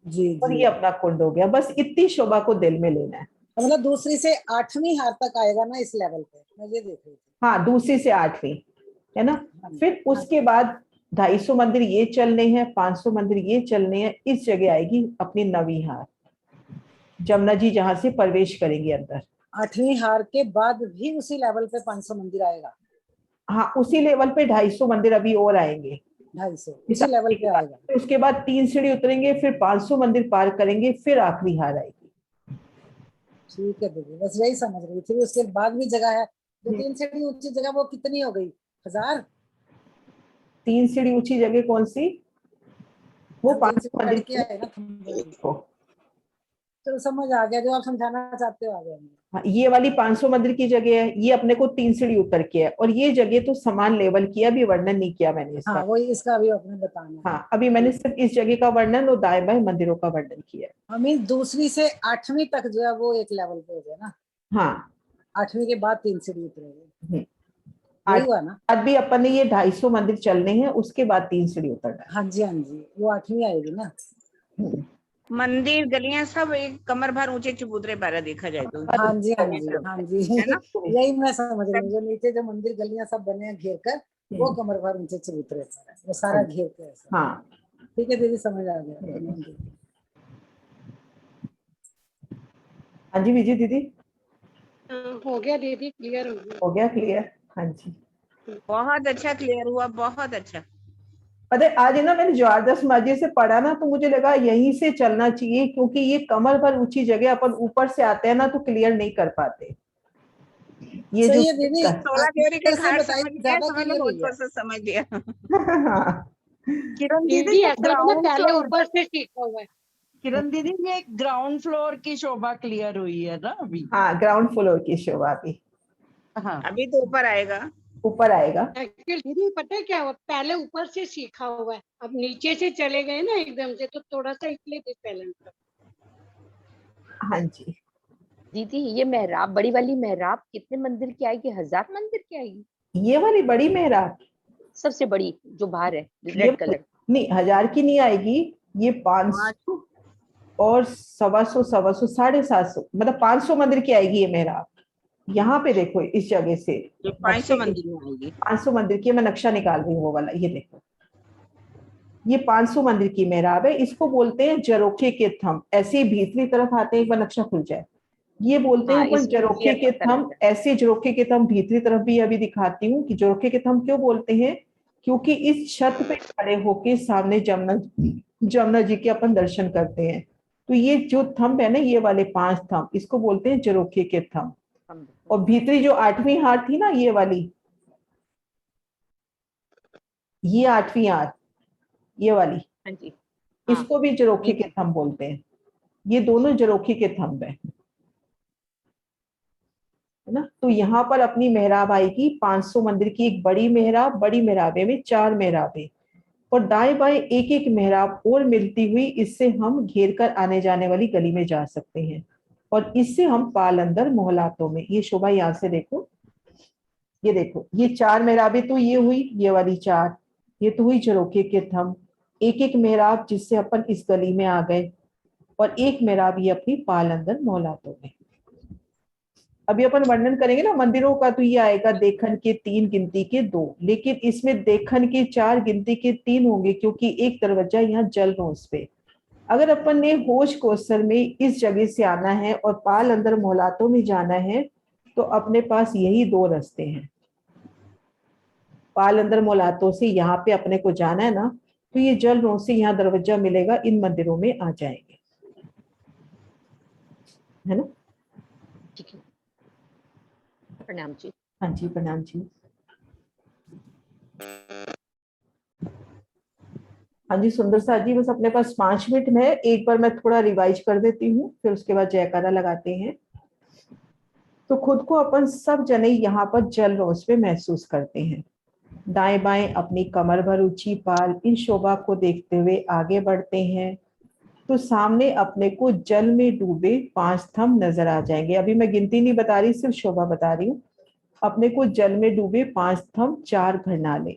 जी, और ये अपना कुंड हो गया। बस इतनी शोभा को दिल में लेना है। मतलब दूसरी से 8वीं हार तक आएगा ना इस लेवल पे, मैं ये देख रही थी। हाँ, दूसरी से 8वीं, है ना। फिर उसके बाद 250 मंदिर ये चलने हैं, 500 मंदिर ये चलने हैं, इस जगह आएगी अपनी 9वीं हार, जमुना जी जहां से प्रवेश करेंगे अंदर। 8वीं हार के बाद भी उसी लेवल पे 500 मंदिर आएगा? हाँ, उसी लेवल पे 250 मंदिर अभी और आएंगे, 250 उसी लेवल पे आएगा। उसके बाद 3 सीढ़ी उतरेंगे, फिर 500 मंदिर पार करेंगे, फिर आखिरी हार आएगी। ठीक है दीदी, बस यही समझ रही थी। उसके बाद भी जगह है, जो 3 सीढ़ी ऊंची जगह वो कितनी हो गई? 1000? 3 सीढ़ी ऊंची जगह कौन सी? वो 500 मंदिर की है ना। तो समझ आ गया, जो आप समझाना चाहते हो आ गया। हाँ, ये वाली 500 मंदिर की जगह है, ये अपने को 3 सीढ़ी उतर के है, और ये जगह तो समान लेवल की, अभी वर्णन नहीं किया मैंने इसका। हाँ, वही इसका अभी आपने बताना। हाँ, अभी मैंने सिर्फ इस जगह का वर्णन और दाएं बाएं मंदिरों का वर्णन किया है। मीन दूसरी से 8वीं तक जो है वो एक लेवल पे हो गया ना? हाँ, 8वीं के बाद 3 सीढ़ी उतरेगी, हुआ ना। बाद भी अपन ने ये 250 मंदिर चलने हैं, उसके बाद 3 सीढ़ी उतरना है। हाँ जी, हाँ जी, वो 8वीं आएगी ना। मंदिर गलियां सब एक कमर भर ऊंचे चबूतरे पर देखा जाए तो। हाँ जी, हाँ जी, हाँ जी, यही मैं समझ रही हूँ। जो नीचे जो मंदिर गलियां सब बने हैं घेर कर, वो कमर भर ऊंचे चबूतरे पर है, वो सारा घेर के। हाँ, ठीक है दीदी, समझ आ गया। हाँ जी विजय दीदी, हो गया दीदी, क्लियर हो गया क्लियर। हाँ जी, बहुत अच्छा क्लियर हुआ, बहुत अच्छा। पता है, आज ना मैंने जवारदस्त माजी से पढ़ा ना, तो मुझे लगा यहीं से चलना चाहिए, क्योंकि ये कमर पर ऊंची जगह अपन ऊपर से आते हैं ना, तो क्लियर नहीं कर पाते। ये जो दीदी 16 थ्योरी के घाट समझ गया, समझ लो ऊपर से समझ लिया। किरण दीदी पहले ऊपर से सीखा हुआ है। किरण दीदी, ये ग्राउंड फ्लोर की शोभा क्लियर हुई है ना अभी? हाँ, ग्राउंड फ्लोर की शोभा अभी। हाँ, अभी तो ऊपर आएगा, ऊपर आएगा। दीदी पता है क्या हुआ, पहले ऊपर से सीखा हुआ है, अब नीचे से चले गए ना एकदम से, तो थोड़ा सा इसलिए डिसबैलेंस। हाँ जी दीदी, ये मेहराब, बड़ी वाली मेहराब कितने मंदिर की आएगी? 1000 मंदिर की आएगी? ये वाली बड़ी मेहराब सबसे बड़ी जो बाहर है, रेड कलर। नहीं, 1000 की नहीं आएगी, ये 500 और 125, 750, 750, मतलब 500 मंदिर की आएगी ये मेहराब। यहाँ पे देखो, इस जगह से 500 मंदिर में आएगी। 500 मंदिर की मैं नक्शा निकाल रही हूँ, वो वाला, ये देखो, ये 500 मंदिर की मेहराब है। इसको बोलते हैं जरोखे के थंब। ऐसे ही भीतरी तरफ आते हैं, एक बार नक्शा खुल जाए, ये बोलते हैं हाँ, अपन इसमें जरोखे clear के पता लग थंब। ऐसे जरोखे के थंब भीतरी तरफ भी अभी दिखाती हूँ कि जरोखे के थंब क्यों बोलते हैं, क्योंकि इस छत पे खड़े होके सामने जमुना जी के अपन दर्शन करते हैं। तो ये जो थंब है ना, ये वाले 5 थंब, इसको बोलते हैं जरोखे के थंब। और भीतरी जो 8वीं हार थी ना, ये वाली, ये 8वीं हार, ये वाली, हाँ जी, हाँ, इसको भी जरोखे के नीचे। थंब बोलते हैं। ये दोनों जरोखे के थंब है ना। तो यहाँ पर अपनी मेहराब आएगी 500 मंदिर की, एक बड़ी मेहराबे में 4 मेहराबे, और दाएं बाएं एक एक मेहराब और मिलती हुई, इससे हम घेर कर आने जाने वाली गली में जा सकते हैं। और इससे हम पाल अंदर मोहलातों में, ये शोभा यहाँ से देखो, ये देखो, ये 4 मेहराबे तो ये हुई, ये वाली 4, ये तो हुई जरोखे के थंब। एक एक मेहराब जिससे अपन इस गली में आ गए, और एक मेहराब ये अपनी पाल अंदर मोहलातों में। अभी अपन वर्णन करेंगे ना मंदिरों का, तो ये आएगा देखन के 3 गिनती के 2, लेकिन इसमें देखन के 4 गिनती के 3 होंगे, क्योंकि एक दरवाजा यहाँ जल रोस पे। अगर अपन ने होश कोसर में इस जगह से आना है और पाल अंदर मोहलातों में जाना है, तो अपने पास यही 2 रास्ते हैं। पाल अंदर मोहलातों से यहाँ पे अपने को जाना है ना, तो ये जल रोस से यहाँ दरवाजा मिलेगा, इन मंदिरों में आ जाएंगे, है ना। प्रणाम जी। हाँ जी, प्रणाम जी। हाँ जी सुंदर साथ जी, बस अपने पास 5 मिनट में है, एक बार मैं थोड़ा रिवाइज कर देती हूँ, फिर उसके बाद जयकारा लगाते हैं। तो खुद को अपन सब जने यहाँ पर जल रोस में महसूस करते हैं। दाएं बाएं अपनी कमर भर ऊंची पाल, इन शोभा को देखते हुए आगे बढ़ते हैं। तो सामने अपने को जल में डूबे 5 थंब नजर आ जाएंगे। अभी मैं गिनती नहीं बता रही, सिर्फ शोभा बता रही हूँ। अपने को जल में डूबे 5 थंब, 4 घरनाले,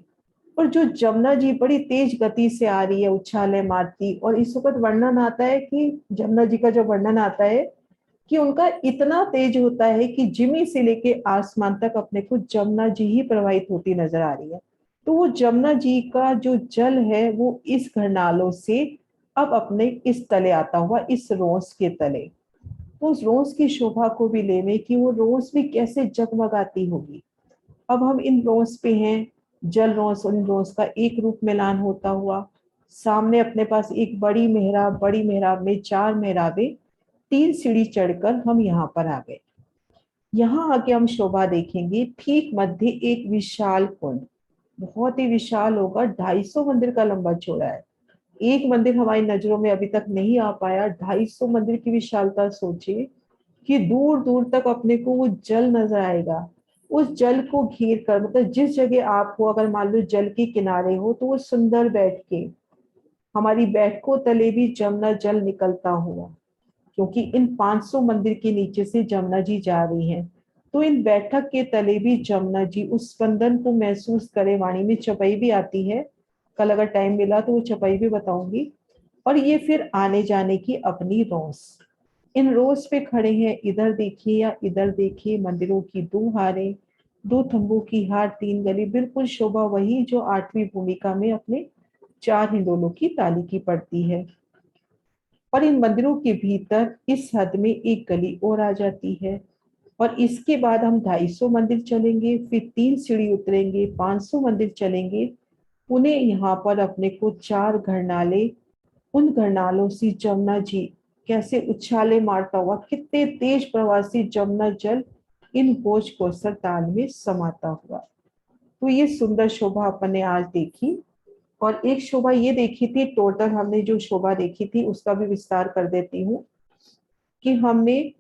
और जो जमुना जी बड़ी तेज गति से आ रही है, उछाले मारती। और इस वक्त वर्णन आता है कि जमुना जी का जो वर्णन आता है कि उनका इतना तेज होता है कि जिमी से लेके आसमान तक अपने को जमुना जी ही प्रवाहित होती नजर आ रही है। तो वो जमुना जी का जो जल है, वो इस घरनालों से अब अपने इस तले आता हुआ, इस रोस के तले। तो उस रोस की शोभा को भी लेने कि वो रोस भी कैसे जगमगाती होगी। अब हम इन रोस पे हैं, जल रोस और इन रोस का एक रूप मिलान होता हुआ। सामने अपने पास एक बड़ी मेहराब में 4 मेहराबे, 3 सीढ़ी चढ़कर हम यहाँ पर आ गए। यहाँ आके हम शोभा देखेंगे, ठीक मध्य एक विशाल कुंड, बहुत ही विशाल होगा, 250 मंदिर का लंबा चौड़ा है। एक मंदिर हमारी नजरों में अभी तक नहीं आ पाया, 250 मंदिर की विशालता सोचिए कि दूर दूर तक अपने को वो जल नजर आएगा। उस जल को घेर कर, मतलब जिस जगह आप हो, अगर मान लो जल के किनारे हो, तो वो सुंदर बैठ के हमारी बैठकों तले भी जमुना जल निकलता हुआ, क्योंकि इन 500 मंदिर के नीचे से जमुना जी जा रही हैं। तो इन बैठक के तले भी जमुना जी उस स्पंदन को महसूस करे। वाणी में चपाई भी आती है, कल अगर टाइम मिला तो वो चपाई भी बताऊंगी। और ये फिर आने जाने की अपनी रोस, इन रोस पे खड़े हैं, इधर देखिए या इधर देखिए, मंदिरों की 2 हारें, 2 थंबों की हार, 3 गली, बिल्कुल शोभा वही जो 8वीं भूमिका में अपने 4 हिंडोलों की ताली की पड़ती है। और इन मंदिरों के भीतर इस हद में एक गली और आ जाती है। और इसके बाद हम 250 मंदिर चलेंगे, फिर 3 सीढ़ी उतरेंगे, 500 मंदिर चलेंगे। उन्हें यहाँ पर अपने को 4 घरनाले, उन घरनालों से जमुना जी कैसे उछाले मारता हुआ, कितने तेज प्रवासी जमुना जल इन भोज कोसर ताल में समाता हुआ। तो ये सुंदर शोभा अपन ने आज देखी। और एक शोभा ये देखी थी, टोटल हमने जो शोभा देखी थी उसका भी विस्तार कर देती हूँ कि हमने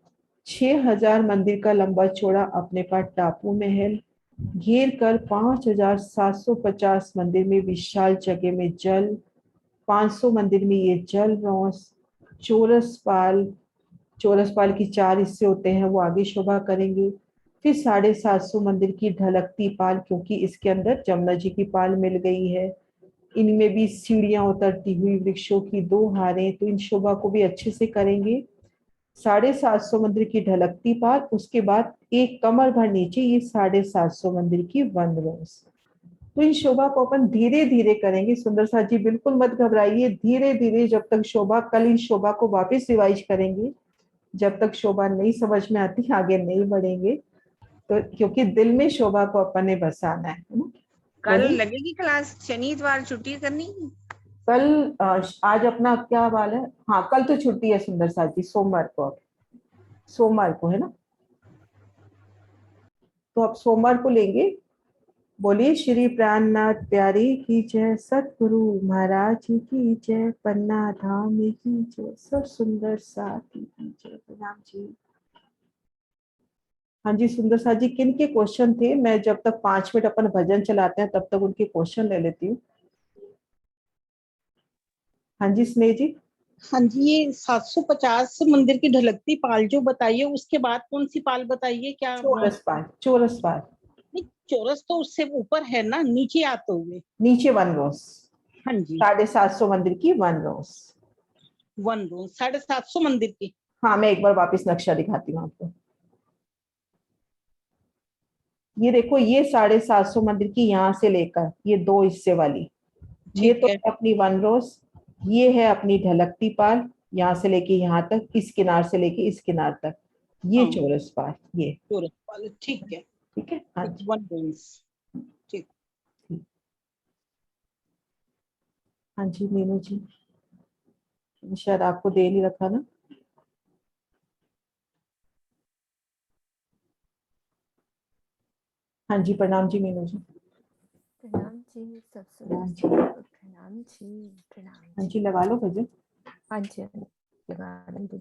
6000 मंदिर का लंबा चौड़ा अपने पास टापू महल घेर कर 5750 मंदिर में विशाल जगह में जल, 500 मंदिर में ये जल रोस, चौरस पाल की 4 हिस्से होते हैं, वो आगे शोभा करेंगे। फिर 750 मंदिर की ढलकती पाल, क्योंकि इसके अंदर जमुना जी की पाल मिल गई है। इनमें भी सीढ़ियां उतरती हुई, वृक्षों की 2 हारें, तो इन शोभा को भी अच्छे से करेंगे। 750 मंदिर की ढलकती पाल, उसके बाद एक कमर भर नीचे ये 750 मंदिर की वन रोस। तो इन शोभा को अपन धीरे धीरे करेंगे। सुंदर साथ जी बिल्कुल मत घबराइए, धीरे धीरे, जब तक शोभा, कल इन शोभा को वापस रिवाइज करेंगे जब तक शोभा नहीं समझ में आती आगे नहीं बढ़ेंगे। तो क्योंकि दिल में शोभा को अपन ने बसाना है ना। कल बोलिए। लगेगी क्लास? शनिवार छुट्टी करनी? कल आज अपना क्या बाल है? हाँ कल तो छुट्टी है सुंदर साथ जी, सोमवार को है ना, तो अब सोमवार को लेंगे। बोलिए श्री प्राणनाथ प्यारी की जय, सतगुरु महाराज की जय, पन्ना धाम की जय, सब सुंदर साथ की जय। प्रणाम जी। हाँ जी सुंदर साथ जी, किन के क्वेश्चन थे? मैं जब तक 5 मिनट अपन भजन चलाते हैं तब तक उनके क्वेश्चन ले लेती हूँ। हाँ जी स्नेह जी। हाँ जी, ये 750 मंदिर की ढलकती पाल जो बताइए, उसके बाद कौन सी पाल बताइए? क्या चौरस पाल, चौरस पाल। नहीं, चौरस तो उससे ऊपर है ना, नीचे आते हुए। नीचे 1 रोज। हाँ जी 750 मंदिर की 1 रोज। 1 रोज 750 मंदिर की। हाँ मैं एक बार वापस नक्शा दिखाती हूँ आपको। ये देखो, ये 750 मंदिर की यहाँ से लेकर ये 2 हिस्से वाली, ये तो है। अपनी 1 रोज। ये है अपनी ढलकती पाल, यहाँ से लेके यहाँ तक, इस किनार से लेके इस किनार तक, ये हाँ। चौरस पाल। ये चौरस पाल, ठीक है। ठीक है। हाँ जी 1 रोज, ठीक। हाँ जी मीनू जी, शायद आपको दे नहीं रखा ना। हाँ जी प्रणाम जी मीनू जी। प्रणाम जी, सब प्रणाम जी। प्रणाम जी, प्रणाम हाँ जी लगा लो भजन। हाँ जी लगा लो।